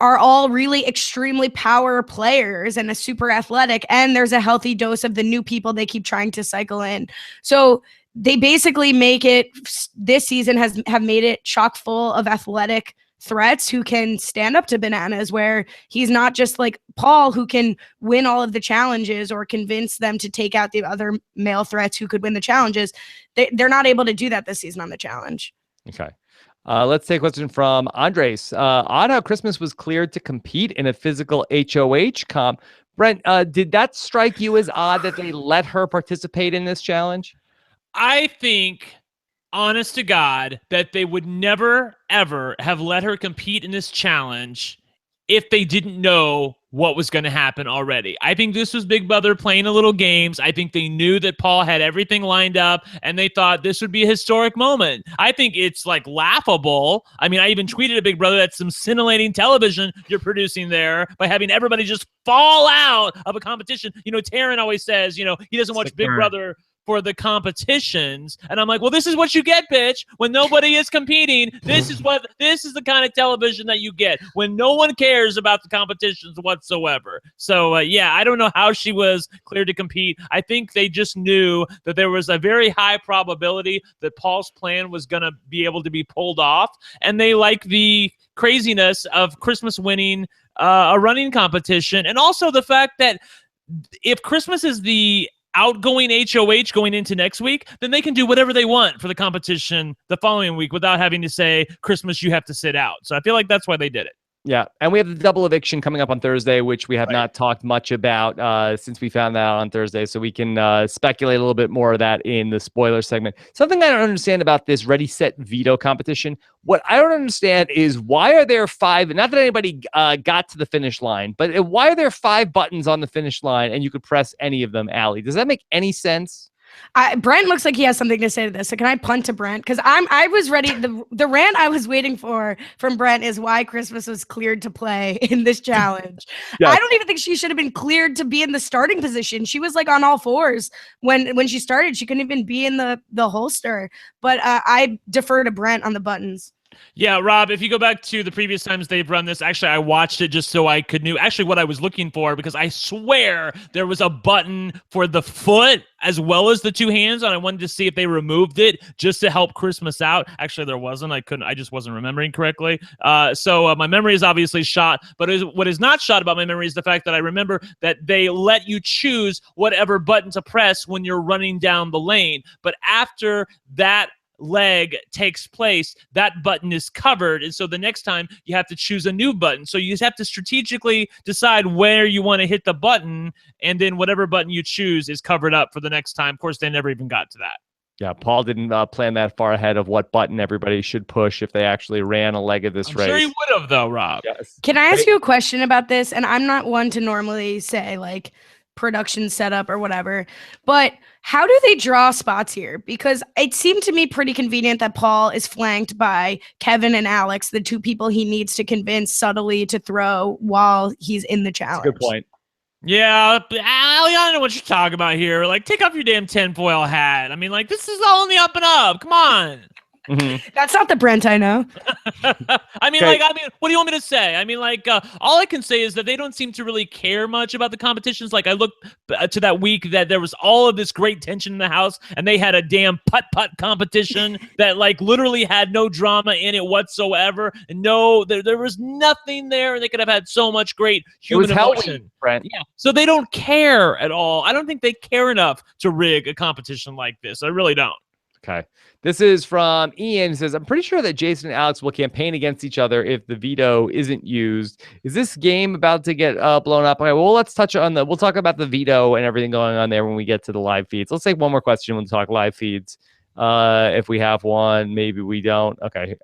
are all really extremely power players and a super athletic, and there's a healthy dose of the new people they keep trying to cycle in. So they basically make it, this season have made it chock full of athletic threats who can stand up to Bananas, where he's not just like Paul who can win all of the challenges or convince them to take out the other male threats who could win the challenges. They're not able to do that this season on the challenge. Okay. Let's take a question from Andres. Odd how Christmas was cleared to compete in a physical HOH comp. Brent, did that strike you as odd that they let her participate in this challenge? I think, honest to God, that they would never, ever have let her compete in this challenge if they didn't know what was going to happen already. I think this was Big Brother playing a little games. I think they knew that Paul had everything lined up, and they thought this would be a historic moment. I think it's like laughable. I mean, I even tweeted at Big Brother, that's some scintillating television you're producing there by having everybody just fall out of a competition. You know, Taryn always says, you know, he doesn't watch Big Brother for the competitions, and I'm like, well, this is what you get, bitch. When nobody is competing, this is the kind of television that you get when no one cares about the competitions whatsoever. So yeah, I don't know how she was cleared to compete. I think they just knew that there was a very high probability that Paul's plan was going to be able to be pulled off, and they like the craziness of Christmas winning a running competition, and also the fact that if Christmas is the outgoing HOH going into next week, then they can do whatever they want for the competition the following week without having to say, Christmas, you have to sit out. So I feel like that's why they did it. Yeah, and we have the double eviction coming up on Thursday, which we have not talked much about since we found that out on Thursday, so we can speculate a little bit more of that in the spoiler segment. Something I don't understand about this Ready, Set, Veto competition, what I don't understand is why are there 5, not that anybody got to the finish line, but why are there 5 buttons on the finish line and you could press any of them, Ali? Does that make any sense? Brent looks like he has something to say to this. So can I punt to Brent? Because I was ready. The rant I was waiting for from Brent is why Christmas was cleared to play in this challenge. Yes. I don't even think she should have been cleared to be in the starting position. She was like on all fours when she started. She couldn't even be in the holster. But I defer to Brent on the buttons. Yeah, Rob, if you go back to the previous times they've run this, actually, I watched it just so I could know actually what I was looking for, because I swear there was a button for the foot as well as the 2 hands, and I wanted to see if they removed it just to help Christmas out. Actually, there wasn't. I just wasn't remembering correctly. So my memory is obviously shot, but what is not shot about my memory is the fact that I remember that they let you choose whatever button to press when you're running down the lane. But after that leg takes place, that button is covered, and so the next time you have to choose a new button. So you just have to strategically decide where you want to hit the button, and then whatever button you choose is covered up for the next time. Of course, they never even got to that. Yeah, Paul didn't plan that far ahead of what button everybody should push if they actually ran a leg of this race. Sure he would have, though, Rob. Yes. Can I ask you a question about this? And I'm not one to normally say like production setup or whatever, but how do they draw spots here? Because it seemed to me pretty convenient that Paul is flanked by Kevin and Alex, the 2 people he needs to convince subtly to throw while he's in the challenge. That's a good point. Yeah, Ali, I don't know what you're talking about here. Like, take off your damn tinfoil hat. I mean, like, this is all in the up and up. Come on. Mm-hmm. That's not the Brent I know. I mean, what do you want me to say? I mean, like, all I can say is that they don't seem to really care much about the competitions. Like, I looked to that week that there was all of this great tension in the house, and they had a damn putt-putt competition that, like, literally had no drama in it whatsoever. And there was nothing there, and they could have had so much great human emotion. Brent. Yeah, so they don't care at all. I don't think they care enough to rig a competition like this. I really don't. Okay. This is from Ian. He says, I'm pretty sure that Jason and Alex will campaign against each other if the veto isn't used. Is this game about to get blown up? Okay, well, let's touch on we'll talk about the veto and everything going on there when we get to the live feeds. Let's take one more question when we talk live feeds. If we have one, maybe we don't. Okay.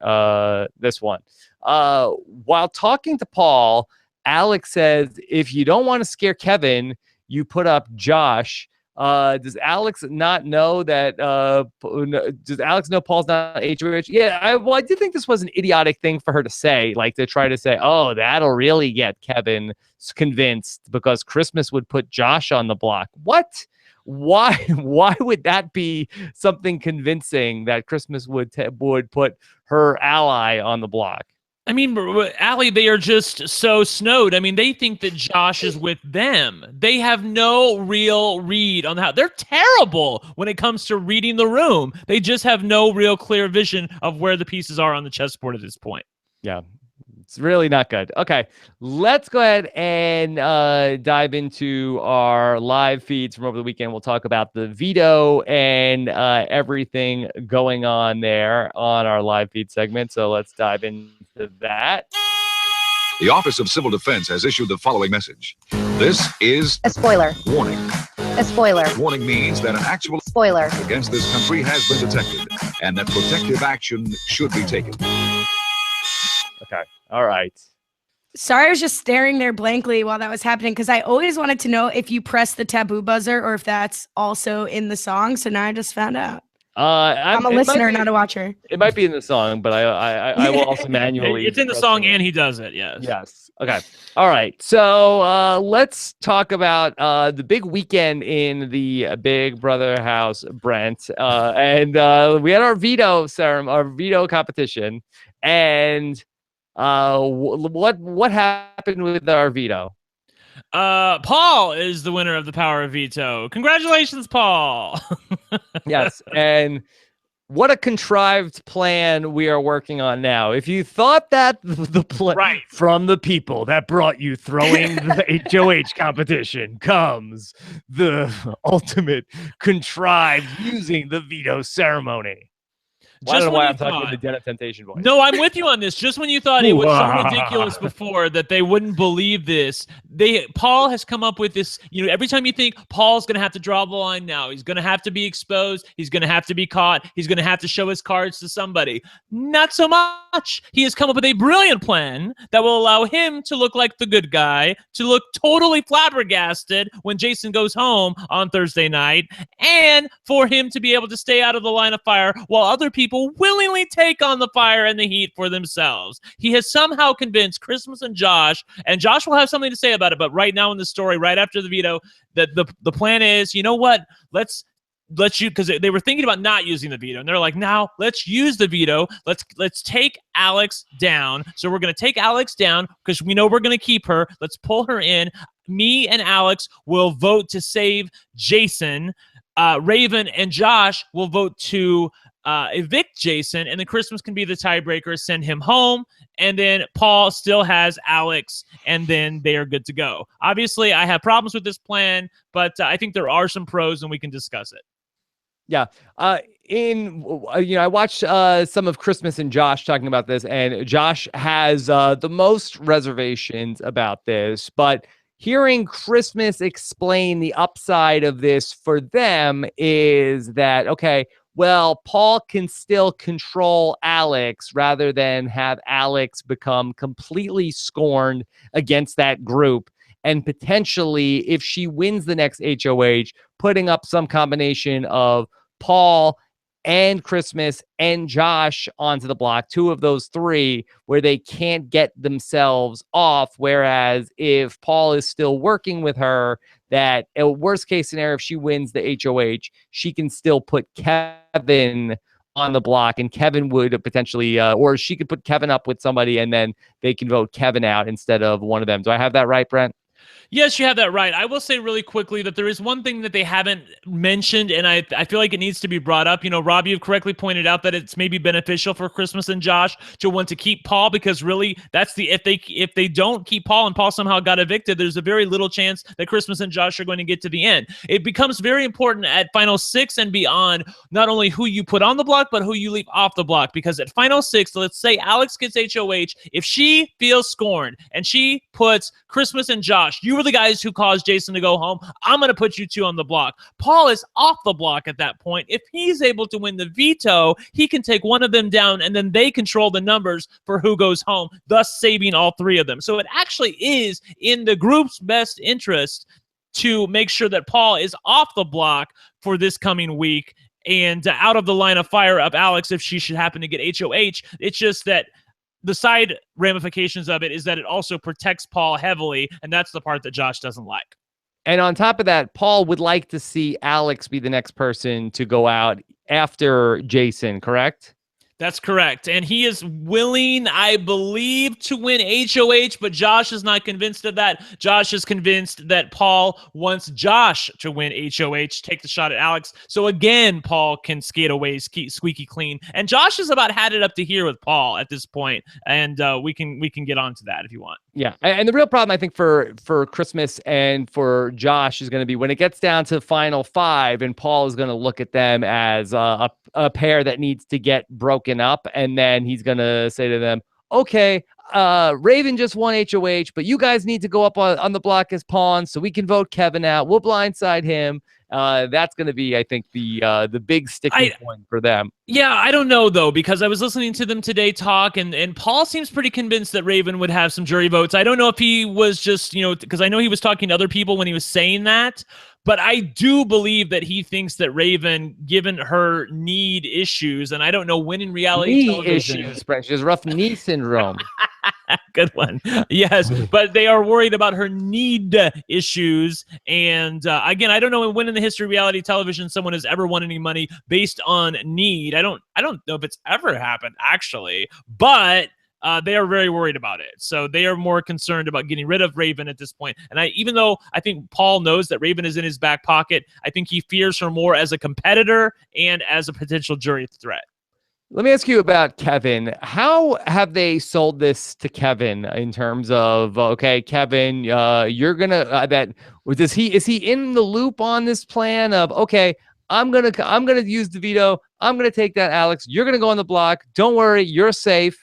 This one. While talking to Paul, Alex says, if you don't want to scare Kevin, you put up Josh. Does Alex not know that? Does Alex know Paul's not HOH? Yeah, I did think this was an idiotic thing for her to say, like to try to say, oh, that'll really get Kevin convinced because Christmas would put Josh on the block. What? Why would that be something convincing that Christmas would put her ally on the block? I mean, Allie, they are just so snowed. I mean, they think that Josh is with them. They have no real read on how they're terrible when it comes to reading the room. They just have no real clear vision of where the pieces are on the chessboard at this point. Yeah, it's really not good. Okay, let's go ahead and dive into our live feeds from over the weekend. We'll talk about the veto and everything going on there on our live feed segment. So let's dive into that. The Office of Civil Defense has issued the following message. This is a spoiler. Warning. A spoiler. Warning means that an actual Spoiler. against this country has been detected and that protective action should be taken. Okay. All right. Sorry, I was just staring there blankly while that was happening because I always wanted to know if you press the taboo buzzer or if that's also in the song. So now I just found out. I'm a listener, not a watcher. It might be in the song, but I will also manually. It's in the song, and he does it. Yes. Yes. Okay. All right. So let's talk about the big weekend in the Big Brother house, Brent, and we had our veto ceremony, our veto competition, and what happened with our veto? Paul is the winner of the power of veto. Congratulations, Paul. Yes, and what a contrived plan we are working on now. If you thought that the plan from the people that brought you throwing the HOH competition comes the ultimate contrived using the veto ceremony. I don't know why I'm talking the Den of Temptation voice. No, I'm with you on this. Just when you thought it was so ridiculous before that they wouldn't believe this, Paul has come up with this. You know, every time you think Paul's going to have to draw the line now, he's going to have to be exposed, he's going to have to be caught, he's going to have to show his cards to somebody. Not so much. He has come up with a brilliant plan that will allow him to look like the good guy, to look totally flabbergasted when Jason goes home on Thursday night, and for him to be able to stay out of the line of fire while other people willingly take on the fire and the heat for themselves. He has somehow convinced Christmas and Josh will have something to say about it, but right now in the story, right after the veto, that the plan is, you know what, let's you, because they were thinking about not using the veto, and they're like, now let's use the veto. Let's take Alex down. So we're going to take Alex down because we know we're going to keep her. Let's pull her in. Me and Alex will vote to save Jason. Raven and Josh will vote to evict Jason, and then Christmas can be the tiebreaker, send him home, and then Paul still has Alex, and then they are good to go. Obviously, I have problems with this plan, but I think there are some pros, and we can discuss it. Yeah. I watched some of Christmas and Josh talking about this, and Josh has the most reservations about this, but hearing Christmas explain the upside of this for them is that, okay, well, Paul can still control Alex rather than have Alex become completely scorned against that group. And potentially, if she wins the next HOH, putting up some combination of Paul and Christmas and Josh onto the block, two of those three, where they can't get themselves off. Whereas if Paul is still working with her, that a worst case scenario, if she wins the HOH, she can still put Kevin on the block, and Kevin would potentially, or she could put Kevin up with somebody, and then they can vote Kevin out instead of one of them. Do I have that right, Brent? Yes, you have that right. I will say really quickly that there is one thing that they haven't mentioned, and I feel like it needs to be brought up. Rob, you've correctly pointed out that it's maybe beneficial for Christmas and Josh to want to keep Paul, because really that's if they don't keep Paul and Paul somehow got evicted, there's a very little chance that Christmas and Josh are going to get to the end. It becomes very important at Final 6 and beyond, not only who you put on the block, but who you leave off the block, because at Final 6, let's say Alex gets HOH, if she feels scorned and she puts Christmas and Josh, you were the guys who caused Jason to go home, I'm going to put you 2 on the block. Paul is off the block at that point. If he's able to win the veto, he can take one of them down, and then they control the numbers for who goes home, thus saving all 3 of them. So it actually is in the group's best interest to make sure that Paul is off the block for this coming week and out of the line of fire of Alex if she should happen to get HOH. It's just that the side ramifications of it is that it also protects Paul heavily, and that's the part that Josh doesn't like. And on top of that, Paul would like to see Alex be the next person to go out after Jason, correct? That's correct. And he is willing, I believe, to win HOH, but Josh is not convinced of that. Josh is convinced that Paul wants Josh to win HOH, take the shot at Alex. So again, Paul can skate away squeaky clean. And Josh has about had it up to here with Paul at this point. And we can get on to that if you want. Yeah. And the real problem, I think, for Christmas and for Josh is going to be when it gets down to Final 5, and Paul is going to look at them as a pair that needs to get broken up, and then he's going to say to them, okay, Raven just won HOH, but you guys need to go up on the block as pawns so we can vote Kevin out. We'll blindside him. That's going to be, I think, the big sticking point for them. Yeah, I don't know, though, because I was listening to them today talk, and Paul seems pretty convinced that Raven would have some jury votes. I don't know if he was just, because I know he was talking to other people when he was saying that, but I do believe that he thinks that Raven, given her need issues, and I don't know when in reality television. Issues, Brent. She has rough knee syndrome. Good one. Yes, but they are worried about her need issues. And again, I don't know when in the history of reality television someone has ever won any money based on need. I don't know if it's ever happened, actually, but they are very worried about it. So they are more concerned about getting rid of Raven at this point. And even though I think Paul knows that Raven is in his back pocket, I think he fears her more as a competitor and as a potential jury threat. Let me ask you about Kevin. How have they sold this to Kevin in terms of, okay, Kevin, you're gonna is he in the loop on this plan of, okay, I'm gonna use the veto. I'm gonna take that, Alex. You're gonna go on the block. Don't worry, you're safe.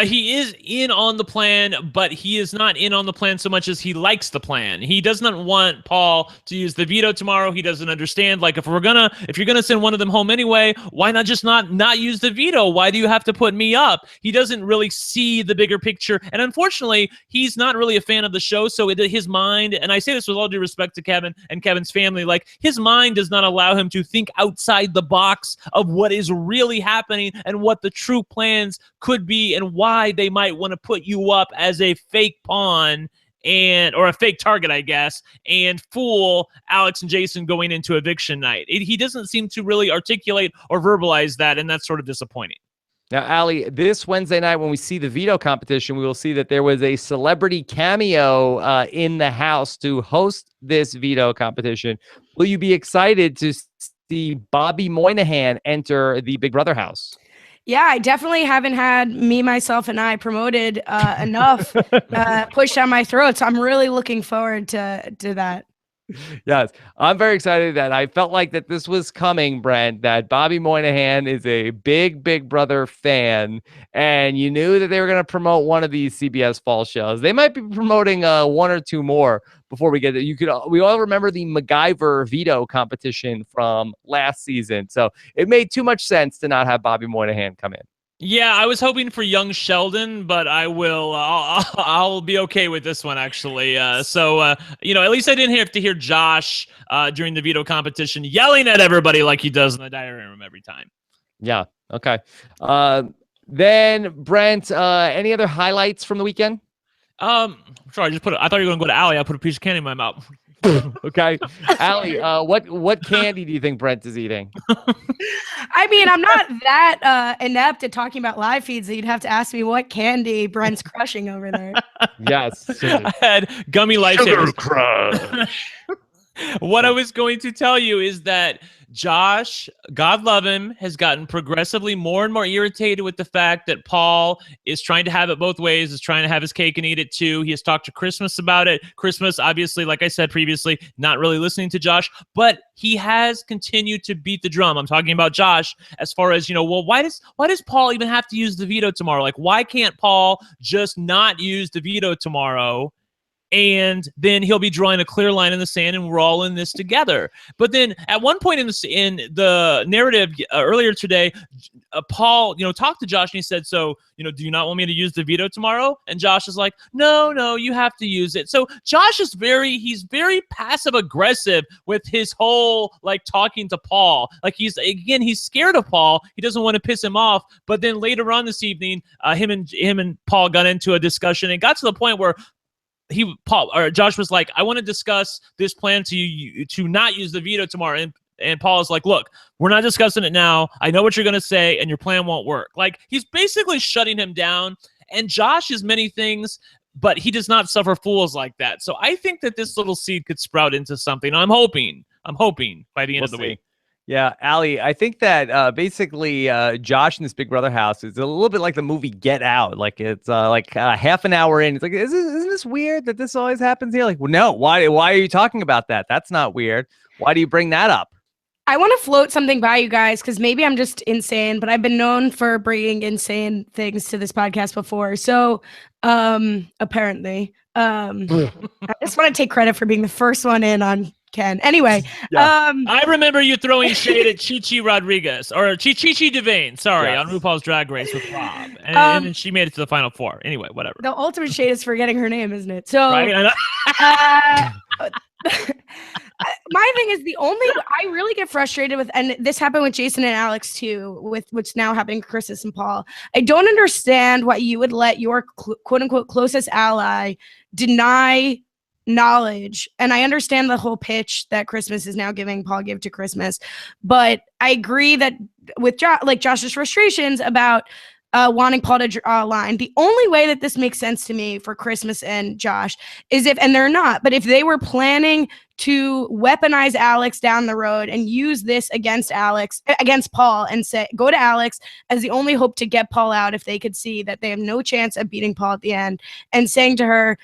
He is in on the plan, but he is not in on the plan so much as he likes the plan. He does not want Paul to use the veto tomorrow. He doesn't understand, like, if you're gonna send one of them home anyway, why not just not use the veto? Why do you have to put me up? He doesn't really see the bigger picture, and unfortunately, he's not really a fan of the show. So his mind, and I say this with all due respect to Kevin and Kevin's family, like, his mind does not allow him to think outside the box of what is really happening and what the true plans could be and why they might want to put you up as a fake pawn or a fake target, I guess, and fool Alex and Jason going into eviction night. He doesn't seem to really articulate or verbalize that, and that's sort of disappointing. Now, Ali, this Wednesday night when we see the veto competition, we will see that there was a celebrity cameo in the house to host this veto competition. Will you be excited to see Bobby Moynihan enter the Big Brother house? Yeah, I definitely haven't had Me, Myself, and I promoted enough pushed down my throat. So I'm really looking forward to that. Yes, I'm very excited that I felt like that this was coming, Brent, that Bobby Moynihan is a big Brother fan, and you knew that they were going to promote one of these CBS fall shows. They might be promoting one or two more before we get it. We all remember the MacGyver veto competition from last season, so it made too much sense to not have Bobby Moynihan come in. Yeah, I was hoping for young Sheldon, but I'll be okay with this one, actually. So at least I didn't have to hear Josh during the veto competition yelling at everybody like he does in the diary room every time. Yeah. Okay. Then Brent, any other highlights from the weekend? Sorry, I thought you were going to go to Ali. I put a piece of candy in my mouth. Okay, Ali, what candy do you think Brent is eating? I mean, I'm not that inept at talking about live feeds that you'd have to ask me what candy Brent's crushing over there. Yes, I had gummy lifesavers. crush. What I was going to tell you is that Josh, God love him, has gotten progressively more and more irritated with the fact that Paul is trying to have it both ways, is trying to have his cake and eat it too. He has talked to Christmas about it. Christmas, obviously, like I said previously, not really listening to Josh, but he has continued to beat the drum. I'm talking about Josh as far as, well, why does Paul even have to use the veto tomorrow? Like, why can't Paul just not use the veto tomorrow? And then he'll be drawing a clear line in the sand, and we're all in this together. But then at one point in the narrative earlier today, Paul, talked to Josh, and he said, "So, do you not want me to use the veto tomorrow?" And Josh is like, "No, you have to use it." So Josh is he's very passive aggressive with his whole talking to Paul. Like he's scared of Paul. He doesn't want to piss him off. But then later on this evening, him and Paul got into a discussion and got to the point where Josh was like, "I want to discuss this plan to not use the veto tomorrow." And Paul is like, "Look, we're not discussing it now. I know what you're going to say, and your plan won't work." Like, he's basically shutting him down. And Josh is many things, but he does not suffer fools like that. So I think that this little seed could sprout into something. I'm hoping by the end of the week. Yeah, Ali, I think that basically Josh in this Big Brother house is a little bit like the movie Get Out. Like it's half an hour in. It's like, isn't this weird that this always happens here? Like, well, no, why are you talking about that? That's not weird. Why do you bring that up? I want to float something by you guys because maybe I'm just insane, but I've been known for bringing insane things to this podcast before. So apparently, I just want to take credit for being the first one in on Ken. Anyway, Yeah. I remember you throwing shade at Chi Rodriguez or Chi Devane, on RuPaul's Drag Race with Rob, and then she made it to the final four. Anyway, whatever. The ultimate shade is forgetting her name, isn't it? So, right? My thing is I really get frustrated with, and this happened with Jason and Alex too, with what's now happening to Chris and Paul. I don't understand why you would let your quote unquote closest ally deny knowledge. And I understand the whole pitch that Christmas is now giving Paul give to Christmas, but I agree that with Josh's frustrations about wanting Paul to draw a line. The only way that this makes sense to me for Christmas and Josh is and they're not, but if they were planning to weaponize Alex down the road and use this against Paul, and go to Alex as the only hope to get Paul out if they could see that they have no chance of beating Paul at the end, and saying to her,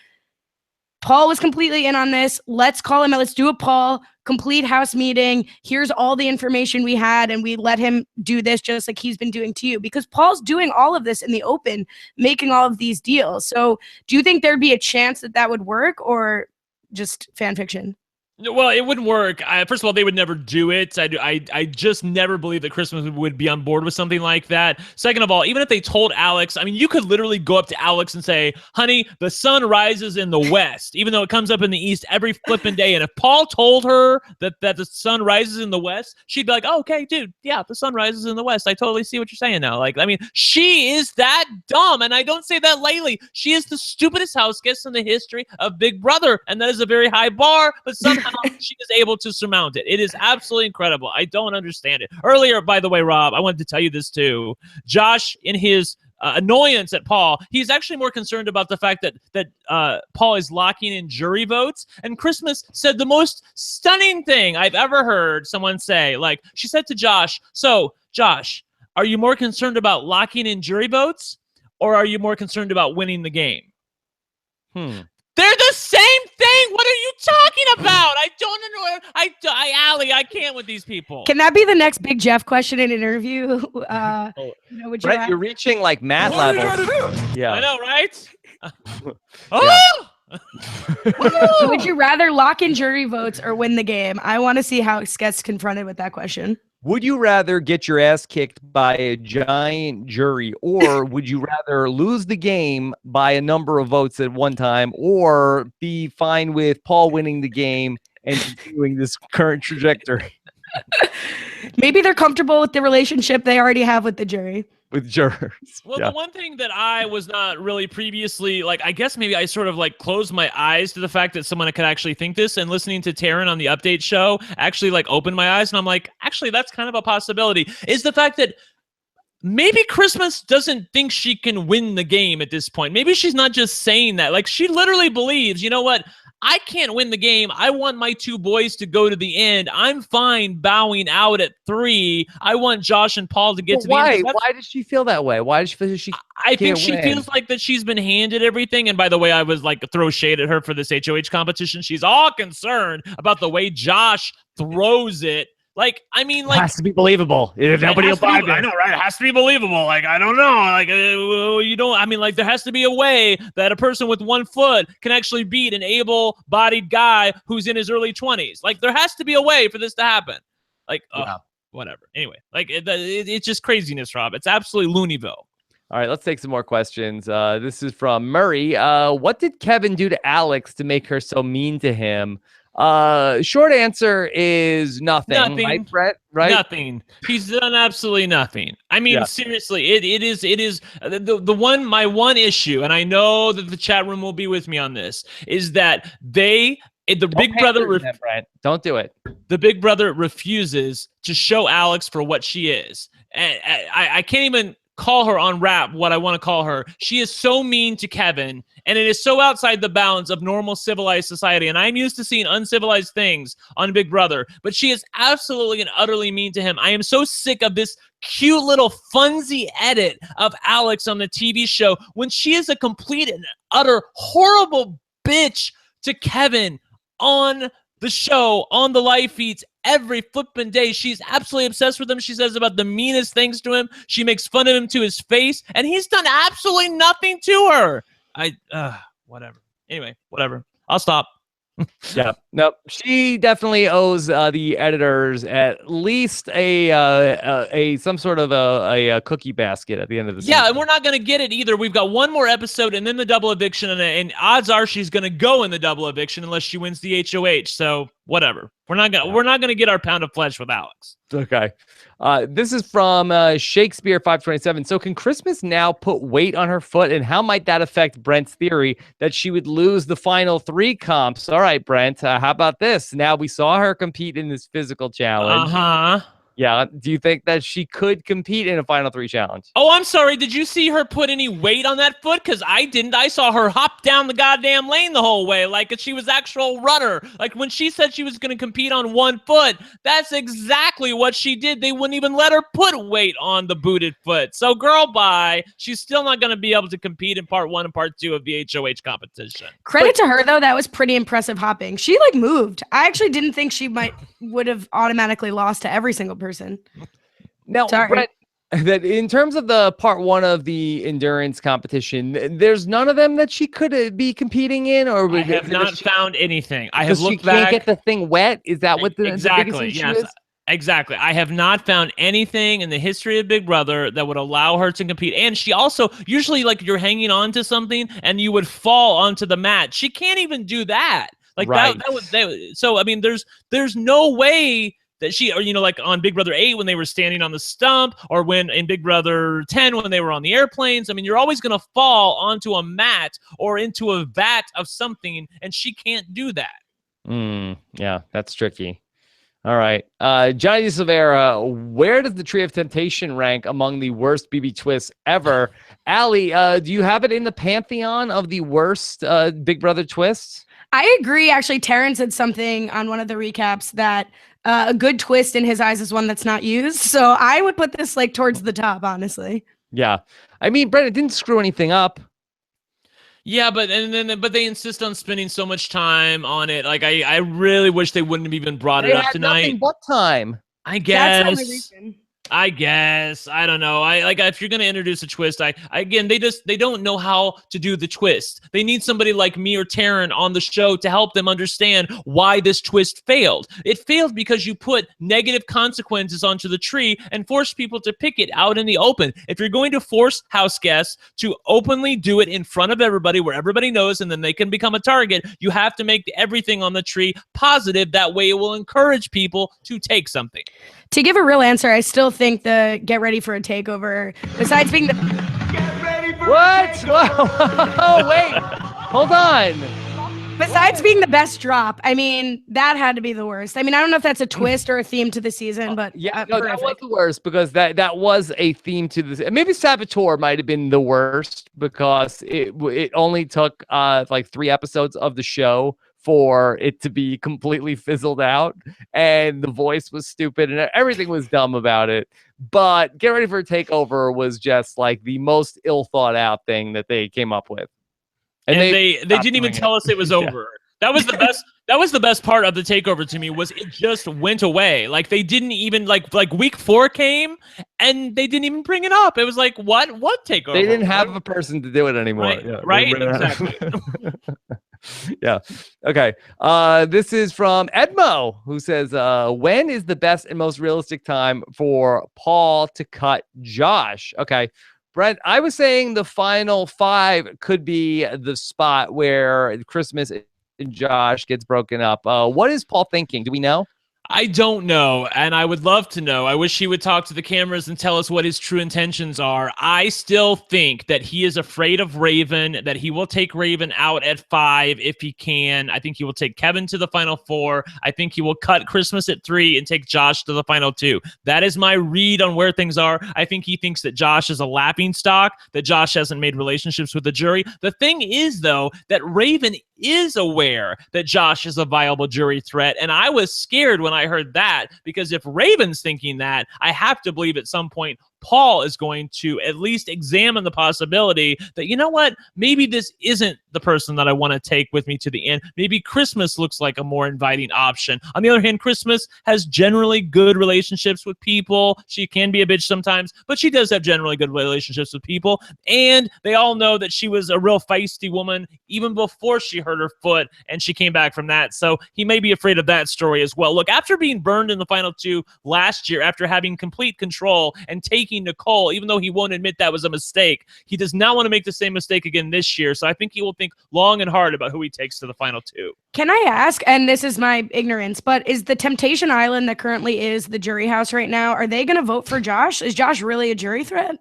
Paul was completely in on this. Let's call him out. Let's do a Paul complete house meeting. Here's all the information we had, and we let him do this just like he's been doing to you, because Paul's doing all of this in the open, making all of these deals. So do you think there'd be a chance that would work, or just fan fiction? Well, it wouldn't work. First of all, they would never do it. I just never believe that Christmas would be on board with something like that. Second of all, even if they told Alex, I mean, you could literally go up to Alex and say, "Honey, the sun rises in the west," even though it comes up in the east every flipping day. And if Paul told her that the sun rises in the west, she'd be like, "Oh, okay, dude, yeah, the sun rises in the west. I totally see what you're saying now." Like, I mean, she is that dumb, and I don't say that lightly. She is the stupidest house guest in the history of Big Brother, and that is a very high bar, but somehow she is able to surmount it. It is absolutely incredible. I don't understand it. Earlier, by the way, Rob, I wanted to tell you this too. Josh, in his annoyance at Paul, he's actually more concerned about the fact that Paul is locking in jury votes. And Christmas said the most stunning thing I've ever heard someone say. Like, she said to Josh, "So, Josh, are you more concerned about locking in jury votes, or are you more concerned about winning the game?" They're the same thing. What are you talking about? I don't know. Ali, I can't with these people. Can that be the next Big Jeff question in an interview? Brett, you're reaching like Matt level. Yeah, I know, right? Would you rather lock in jury votes or win the game? I want to see how it gets confronted with that question. Would you rather get your ass kicked by a giant jury, or would you rather lose the game by a number of votes at one time, or be fine with Paul winning the game and continuing this current trajectory? Maybe they're comfortable with the relationship they already have with the jury. with jurors. Well, Yeah. the one thing that I was not really previously, like, I guess maybe I sort of like closed my eyes to the fact that someone could actually think this, and listening to Taryn on the update show actually like opened my eyes, and I'm like, actually, that's kind of a possibility, is the fact that maybe Christmas doesn't think she can win the game at this point. Maybe she's not just saying that. Like, she literally believes, you know what? I can't win the game. I want my two boys to go to the end. I'm fine bowing out at 3. I want Josh and Paul to get to the end. Why does she feel that way? Why does she feel she I think can't she win? feels like that she's been handed everything. And by the way, I was like, throw shade at her for this HOH competition. She's all concerned about the way Josh throws it. Like, I mean, like, it has to be believable. Nobody will buy it. I know, right? It has to be believable. Like, I don't know. Like, you don't. I mean, like, there has to be a way that a person with 1 foot can actually beat an able-bodied guy who's in his early 20s. Like, there has to be a way for this to happen. Like, whatever. Anyway, like, it's just craziness, Rob. It's absolutely Looneyville. All right, let's take some more questions. This is from Murray. What did Kevin do to Alex to make her so mean to him? Short answer is nothing. Right, Brett? Right? Nothing. He's done absolutely nothing. I mean, seriously, it is my one issue, and I know that the chat room will be with me on this, is that the Big Brother don't do it. The Big Brother refuses to show Alex for what she is. And I can't even call her on RHAP what I want to call her. She is so mean to Kevin, and it is so outside the bounds of normal civilized society. And I'm used to seeing uncivilized things on Big Brother, but she is absolutely and utterly mean to him. I am so sick of this cute little funsy edit of Alex on the TV show when she is a complete and utter horrible bitch to Kevin on the show, on the live feeds, every flipping day. She's absolutely obsessed with him. She says about the meanest things to him. She makes fun of him to his face, and he's done absolutely nothing to her. Whatever. Anyway, whatever. I'll stop. Yeah. Nope. She definitely owes the editors at least a some sort of a cookie basket at the end of the season. Yeah, and we're not going to get it either. We've got one more episode and then the double eviction, and odds are she's going to go in the double eviction unless she wins the HOH. So whatever. We're not going to get our pound of flesh with Alex. Okay. This is from Shakespeare 527. So can Christmas now put weight on her foot, and how might that affect Brent's theory that she would lose the final 3 comps? All right, Brent, how about this? Now we saw her compete in this physical challenge. Yeah. Do you think that she could compete in a final 3 challenge? Oh, I'm sorry. Did you see her put any weight on that foot? Because I didn't. I saw her hop down the goddamn lane the whole way like she was actual rudder. Like when she said she was going to compete on 1 foot, that's exactly what she did. They wouldn't even let her put weight on the booted foot. So girl, bye. She's still not going to be able to compete in part 1 and part 2 of the HOH competition. Credit to her, though. That was pretty impressive hopping. She like moved. I actually didn't think she would have automatically lost to every single person. Now, Brett, that in terms of the part 1 of the endurance competition, there's none of them that she could be competing in, or I have not found anything. I have looked back. She can't get the thing wet. Is that what the exactly? The yes, is? Exactly. I have not found anything in the history of Big Brother that would allow her to compete. And she also usually like you're hanging on to something and you would fall onto the mat. She can't even do that. Like so I mean, there's no way that she, or, you know, like on Big Brother 8 when they were standing on the stump, or when in Big Brother 10 when they were on the airplanes. I mean, you're always going to fall onto a mat or into a vat of something, and she can't do that. Yeah, that's tricky. All right. Johnny Silvera, where does the Tree of Temptation rank among the worst BB twists ever? Ali, do you have it in the pantheon of the worst Big Brother twists? I agree. Actually, Terrence said something on one of the recaps that a good twist in his eyes is one that's not used. So I would put this like towards the top, honestly. Yeah. I mean, Brent, it didn't screw anything up. Yeah, but they insist on spending so much time on it. Like I really wish they wouldn't have even brought it up tonight. Nothing but time. I guess. That's the only reason. I guess. I don't know. If you're going to introduce a twist, they don't know how to do the twist. They need somebody like me or Taryn on the show to help them understand why this twist failed. It failed because you put negative consequences onto the tree and forced people to pick it out in the open. If you're going to force house guests to openly do it in front of everybody where everybody knows and then they can become a target, you have to make everything on the tree positive. That way it will encourage people to take something. To give a real answer, I still think the get ready for a takeover, besides being the What? Oh, wait. Hold on. besides being the best drop, I mean, that had to be the worst. I mean, I don't know if that's a twist or a theme to the season, but Yeah, no, that was the worst because that was a theme to this. Maybe Saboteur might have been the worst because it only took like 3 episodes of the show for it to be completely fizzled out, and the voice was stupid and everything was dumb about it. But Get Ready for a Takeover was just like the most ill thought out thing that they came up with. And they didn't even tell us it was over. That was the best. That was the best part of the takeover to me, was it just went away. Like they didn't even like week 4 came and they didn't even bring it up. It was like, what takeover? They didn't have a person to do it anymore. Right, Yeah, right? Exactly. Yeah. Okay. This is from Edmo, who says, when is the best and most realistic time for Paul to cut Josh? Okay. Brent, I was saying the final 5 could be the spot where Christmas and Josh gets broken up. What is Paul thinking? Do we know? I don't know, and I would love to know. I wish he would talk to the cameras and tell us what his true intentions are. I still think that he is afraid of Raven, that he will take Raven out at 5 if he can. I think he will take Kevin to the final 4. I think he will cut Christmas at 3 and take Josh to the final 2. That is my read on where things are. I think he thinks that Josh is a laughing stock, that Josh hasn't made relationships with the jury. The thing is, though, that Raven is aware that Josh is a viable jury threat, and I was scared when I heard that, because if Raven's thinking that, I have to believe at some point Paul is going to at least examine the possibility that, you know what, maybe this isn't the person that I want to take with me to the end. Maybe Christmas looks like a more inviting option. On the other hand, Christmas has generally good relationships with people. She can be a bitch sometimes, but she does have generally good relationships with people. And they all know that she was a real feisty woman even before she hurt her foot, and she came back from that. So he may be afraid of that story as well. Look, after being burned in the final 2 last year, after having complete control and taking Nicole, even though he won't admit that was a mistake, he does not want to make the same mistake again this year. So I think he will think long and hard about who he takes to the final 2. Can I ask, and this is my ignorance, but is the Temptation Island that currently is the jury house right now, are they going to vote for Josh? Is Josh really a jury threat?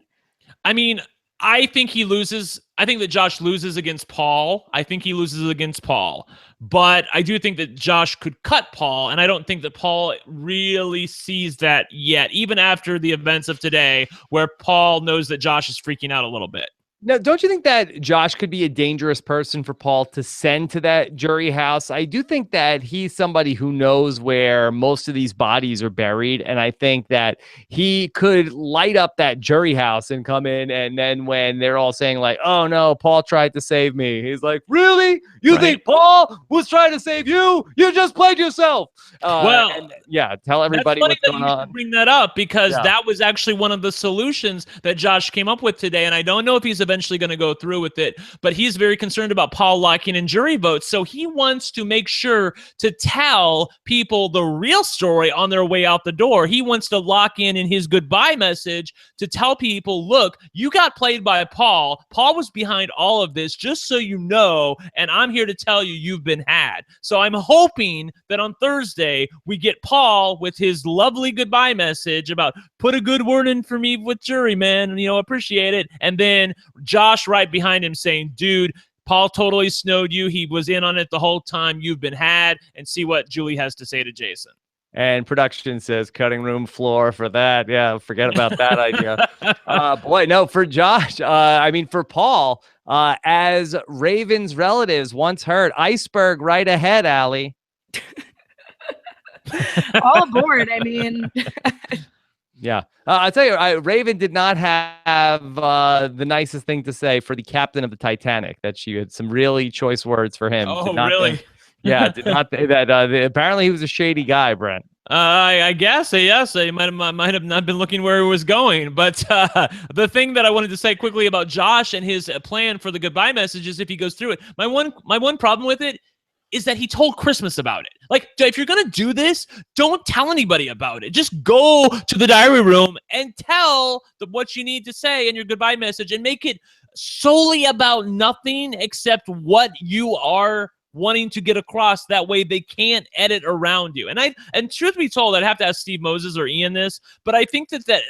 I mean, I think he loses. I think that Josh loses against Paul. I think he loses against Paul. But I do think that Josh could cut Paul, and I don't think that Paul really sees that yet, even after the events of today, where Paul knows that Josh is freaking out a little bit. Now, don't you think that Josh could be a dangerous person for Paul to send to that jury house? I do think that he's somebody who knows where most of these bodies are buried, and I think that he could light up that jury house and come in, and then when they're all saying like, oh no, Paul tried to save me, he's like, really? You think Paul was trying to save you? You just played yourself. Tell everybody what's going on. Bring that up, because that was actually one of the solutions that Josh came up with today, and I don't know if he's eventually going to go through with it, but he's very concerned about Paul locking in jury votes. So he wants to make sure to tell people the real story on their way out the door. He wants to lock in his goodbye message to tell people, look, you got played by Paul. Paul was behind all of this, just so you know, and I'm here to tell you you've been had. So I'm hoping that on Thursday we get Paul with his lovely goodbye message about put a good word in for me with jury, man, and, appreciate it. And then Josh right behind him saying, dude, Paul totally snowed you. He was in on it the whole time. You've been had. And see what Julie has to say to Jason. And production says cutting room floor for that. Yeah, forget about that idea. For Josh, for Paul, as Raven's relatives once heard, iceberg right ahead, Ali. All aboard. Yeah. I'll tell you, Raven did not have the nicest thing to say for the captain of the Titanic, that she had some really choice words for him. Oh, really? Did not say that. Apparently he was a shady guy, Brent. I guess, yes. He might have not been looking where he was going. But the thing that I wanted to say quickly about Josh and his plan for the goodbye message is if he goes through it. My one problem with it is that he told Christmas about it. Like, if you're going to do this, don't tell anybody about it. Just go to the diary room and tell what you need to say in your goodbye message, and make it solely about nothing except what you are wanting to get across. That way they can't edit around you. And truth be told, I'd have to ask Steve Moses or Ian this, but I think that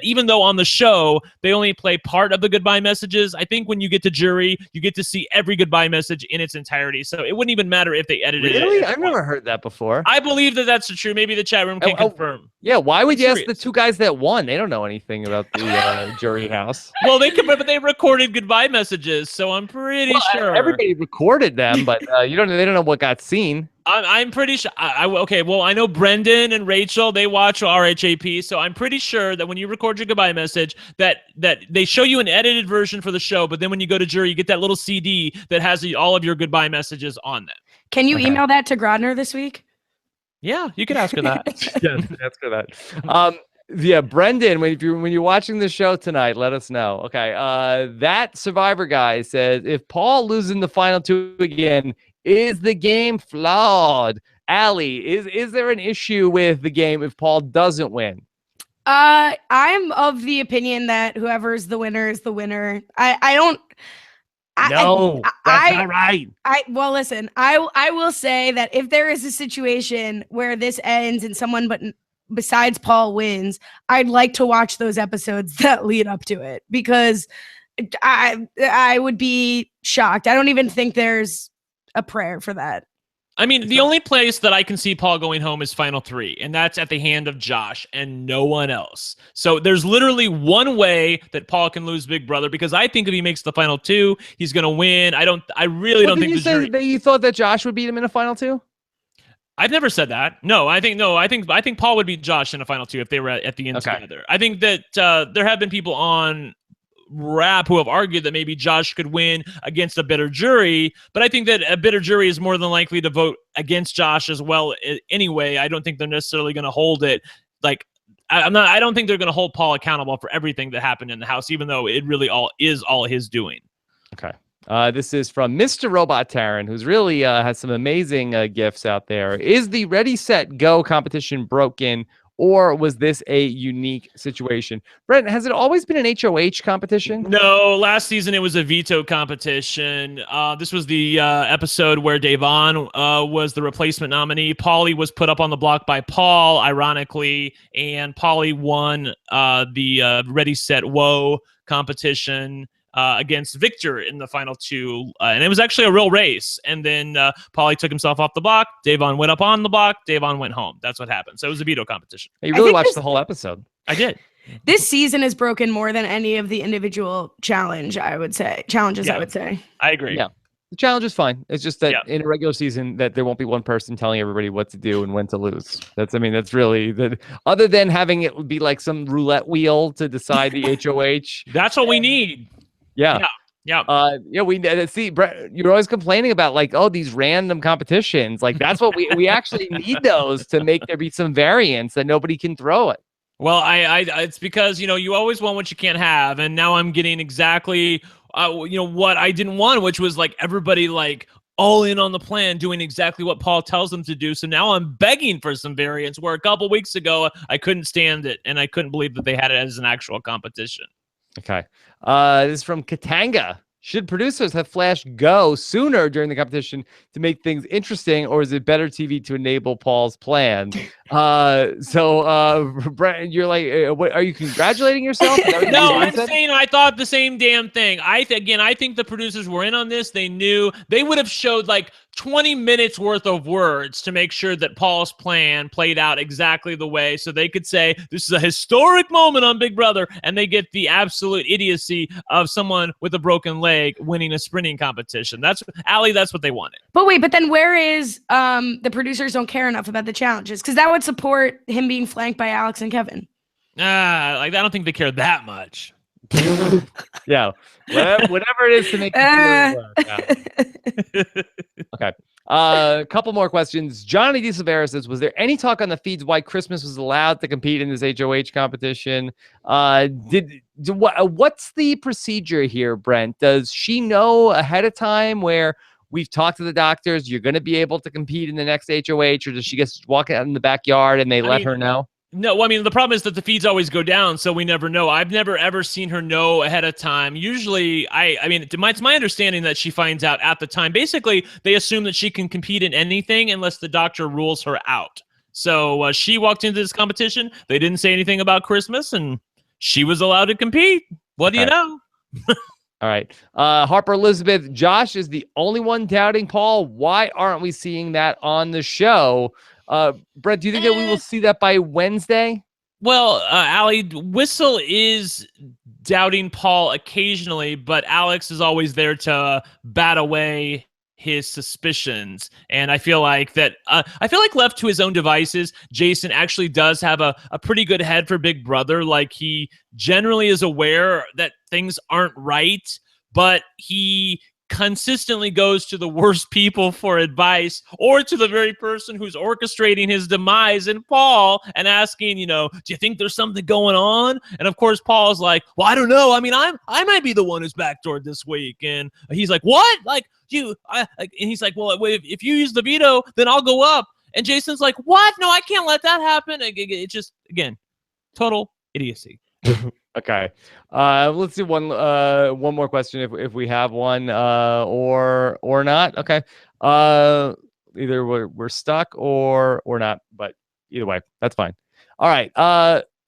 even though on the show they only play part of the goodbye messages, I think when you get to jury, you get to see every goodbye message in its entirety. So it wouldn't even matter if they edited it. Really? I've never heard that before. I believe that that's true. Maybe the chat room can confirm. Yeah, why would you ask the two guys that won? They don't know anything about the jury house. Well, but they recorded goodbye messages, so I'm pretty sure everybody recorded them, but they don't know what got seen. I'm pretty sure. Okay, well, I know Brendan and Rachel, they watch RHAP, so I'm pretty sure that when you record your goodbye message, that they show you an edited version for the show, but then when you go to jury, you get that little CD that has all of your goodbye messages on them. Can you email that to Grodner this week? Yeah, you can ask her that. Yeah, ask her that. Yeah, Brendan, when you're watching the show tonight, let us know. Okay, that Survivor guy says if Paul loses in the final two again, is the game flawed? Ali, is there an issue with the game if Paul doesn't win? I'm of the opinion that whoever's the winner is the winner. That's not right. Well, listen, I will say that if there is a situation where this ends and someone besides Paul wins, I'd like to watch those episodes that lead up to it, because I would be shocked. I don't even think there's a prayer for that. I mean, the only place that I can see Paul going home is final three, and that's at the hand of Josh and no one else. So there's literally one way that Paul can lose Big Brother, because I think if he makes the final two, he's going to win. I really don't think you say that you thought that Josh would beat him in a final two? I've never said that. I think Paul would beat Josh in a final two if they were at the end together. I think that there have been people on RHAP who have argued that maybe Josh could win against a bitter jury, but I think that a bitter jury is more than likely to vote against Josh as well anyway. I don't think they're necessarily going to hold it. Like, I don't think they're going to hold Paul accountable for everything that happened in the house, even though it really all his doing. Okay. This is from Mr. Robot Taran, who's really has some amazing gifts out there. Is the Ready, Set, Go competition broken, or was this a unique situation? Brent, has it always been an HOH competition? No, last season it was a veto competition. This was the episode where Davon was the replacement nominee. Paulie was put up on the block by Paul, ironically, and Paulie won the Ready, Set, Whoa competition against Victor in the final two, and it was actually a real race. And then Paulie took himself off the block. Davon went up on the block. Davon went home. That's what happened. So it was a veto competition. You really watched the whole episode. I did. This season is broken more than any of the individual challenges. I would say. I agree. Yeah, the challenge is fine. It's just that in a regular season, that there won't be one person telling everybody what to do and when to lose. That's really other than having it be like some roulette wheel to decide the HOH. That's what we need. Yeah. We see, Brett, you're always complaining about like, oh, these random competitions. Like, that's what we actually need those to make there be some variance that nobody can throw it. Well, it's because, you always want what you can't have. And now I'm getting exactly, what I didn't want, which was like everybody like all in on the plan, doing exactly what Paul tells them to do. So now I'm begging for some variance, where a couple weeks ago I couldn't stand it. And I couldn't believe that they had it as an actual competition. Okay. This is from Katanga. Should producers have Flash go sooner during the competition to make things interesting, or is it better TV to enable Paul's plan? Brent, you're like, what, are you congratulating yourself? No, I'm saying I thought the same damn thing. I think the producers were in on this. They knew they would have showed like 20 minutes worth of words to make sure that Paul's plan played out exactly the way, so they could say this is a historic moment on Big Brother, and they get the absolute idiocy of someone with a broken leg winning a sprinting competition. That's what they wanted. But then where is the producers don't care enough about the challenges? Because that would support him being flanked by Alex and Kevin. I don't think they care that much. Yeah, whatever it is to make Okay. A couple more questions. Johnny D. Silvera says, was there any talk on the feeds why Christmas was allowed to compete in this HOH competition? What's the procedure here, Brent? Does she know ahead of time where we've talked to the doctors, you're going to be able to compete in the next HOH, or does she just walk out in the backyard and they let her know? No, well, I mean, the problem is that the feeds always go down, so we never know. I've never ever seen her know ahead of time. Usually, I mean, it's my understanding that she finds out at the time. Basically, they assume that she can compete in anything unless the doctor rules her out. So she walked into this competition. They didn't say anything about Christmas, and she was allowed to compete. What do you know? All right. Harper Elizabeth, Josh is the only one doubting Paul. Why aren't we seeing that on the show? Brent, do you think that we will see that by Wednesday? Well, Ali, Whistle is doubting Paul occasionally, but Alex is always there to bat away his suspicions. And I feel like left to his own devices, Jason actually does have a pretty good head for Big Brother. Like, he generally is aware that things aren't right, but he consistently goes to the worst people for advice, or to the very person who's orchestrating his demise in Paul and asking, do you think there's something going on? And of course, Paul's like, well, I don't know. I mean, I might be the one who's backdoored this week. And he's like, what? Like, and he's like, well, if you use the veto, then I'll go up. And Jason's like, what? No, I can't let that happen. It's just, again, total idiocy. Okay. Let's do one more question if we have one, or not. Okay. Either we're stuck or not, but either way, that's fine. All right.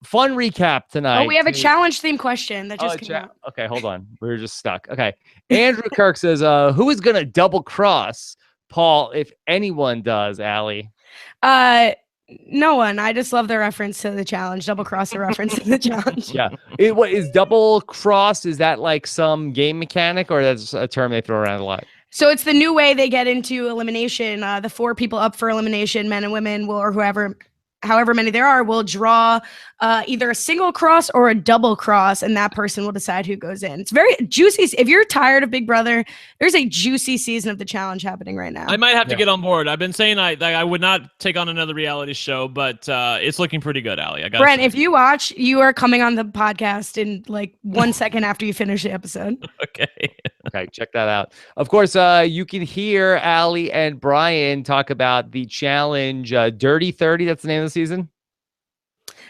Fun recap tonight. Oh, we have a challenge theme question that just came out. Okay, hold on. We're just stuck. Okay. Andrew Kirk says, who is gonna double cross Paul if anyone does, Ali? No one. I just love the reference to the challenge. Double cross the reference to the challenge. Yeah. What is double cross? Is that like some game mechanic, or that's a term they throw around a lot? So it's the new way they get into elimination. The 4 people up for elimination, men and women, or however many there are, will draw either a single cross or a double cross, and that person will decide who goes in. It's very juicy. If you're tired of Big Brother, there's a juicy season of the challenge happening right now. I might have to get on board. I've been saying I would not take on another reality show, but it's looking pretty good, Ali. Brent, if you watch, you are coming on the podcast in like 1 second after you finish the episode. Okay. Okay, check that out. Of course, you can hear Ali and Brian talk about the challenge Dirty 30. That's the name of the season?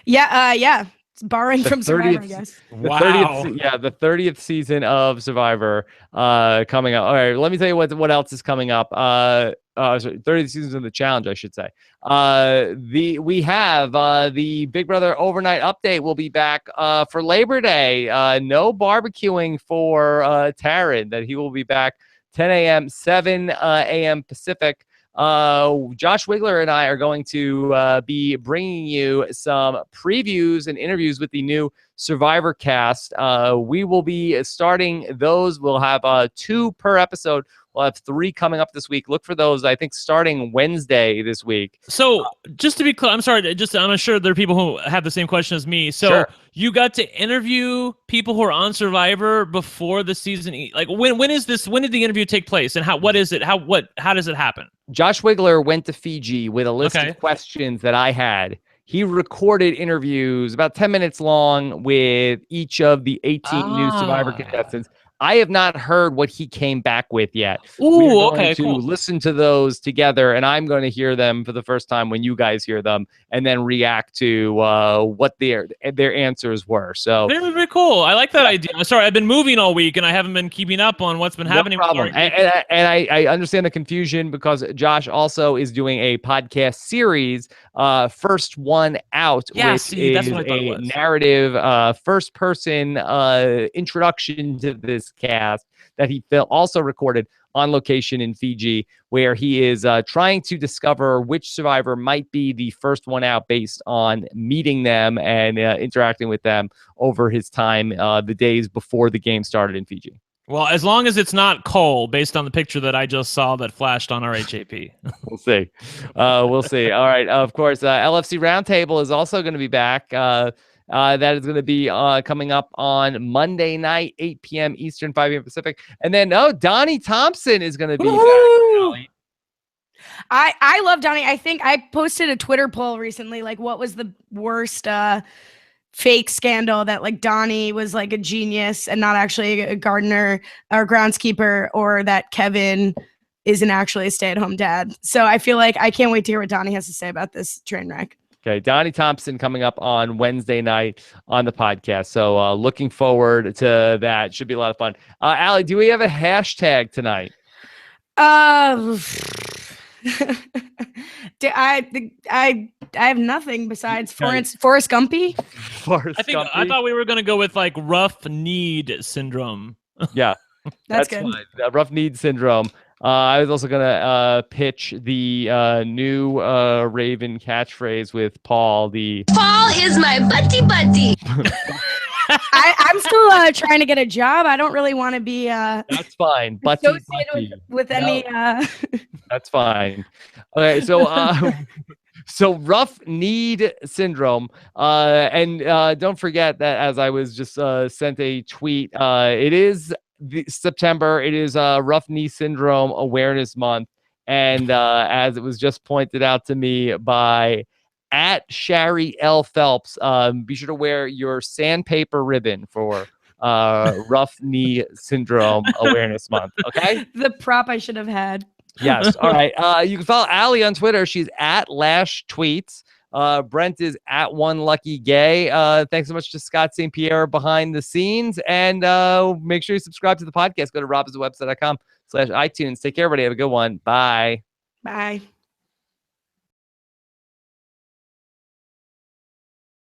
Yeah. It's borrowing from Survivor, I guess. Wow. The 30th season of Survivor coming up. All right, let me tell you what else is coming up. 30th season of the challenge, I should say. We have the Big Brother overnight update will be back for Labor Day. No barbecuing for Taryn. That he will be back 10 a.m., 7 a.m. Pacific. Josh Wigler and I are going to be bringing you some previews and interviews with the new Survivor cast. We will be starting those. We'll have 2 per episode. We'll have 3 coming up this week. Look for those, I think, starting Wednesday this week. So just to be clear, I'm sorry, I'm sure there are people who have the same question as me. So sure. You got to interview people who are on Survivor before the season. Like when is this? When did the interview take place? And what is it? How does it happen? Josh Wigler went to Fiji with a list of questions that I had. He recorded interviews about 10 minutes long with each of the 18 new Survivor contestants. I have not heard what he came back with yet. Ooh, okay, cool. Listen to those together, and I'm going to hear them for the first time when you guys hear them, and then react to what their answers were. So very, very cool. I like that idea. I'm sorry, I've been moving all week, and I haven't been keeping up on what's been happening. No problem. And I understand the confusion because Josh also is doing a podcast series, First One Out, which is that's what I thought it was. Narrative first-person introduction to this cast that he also recorded on location in Fiji, where he is trying to discover which survivor might be the first one out based on meeting them and interacting with them over his time the days before the game started in Fiji. Well, as long as it's not Cole, based on the picture that I just saw that flashed on RHAP. We'll see. We'll see. All right. Of course, LFC Roundtable is also going to be back. That is going to be coming up on Monday night, 8 p.m. Eastern, 5 p.m. Pacific. And then, Donnie Thompson is going to be back. I love Donnie. I think I posted a Twitter poll recently, like, what was the worst fake scandal that, like, Donnie was, like, a genius and not actually a gardener or groundskeeper, or that Kevin isn't actually a stay-at-home dad. So I feel like I can't wait to hear what Donnie has to say about this train wreck. Okay, Donnie Thompson coming up on Wednesday night on the podcast. So looking forward to that. Should be a lot of fun. Ali, do we have a hashtag tonight? I have nothing besides Forrest Gumpy. I thought we were gonna go with like rough need syndrome. Yeah, that's good. Fine. Rough need syndrome. I was also gonna pitch the new Raven catchphrase with Paul. Paul is my buddy. I'm still trying to get a job. I don't really want to be that's fine. Associated with any. That's fine. Okay, so so rough need syndrome, and don't forget that as I was just sent a tweet. It is September. It is Rough Knee Syndrome Awareness Month, and as it was just pointed out to me by @Shari L Phelps, be sure to wear your sandpaper ribbon for Rough Knee Syndrome Awareness Month. Okay, the prop I should have had. Yes. All right. You can follow Ali on Twitter. She's @LashTweets. Brent is @OneLuckyGay. Thanks so much to Scott St. Pierre behind the scenes. And make sure you subscribe to the podcast. Go to robhasawebsite.com/iTunes. Take care, everybody. Have a good one. Bye. Bye.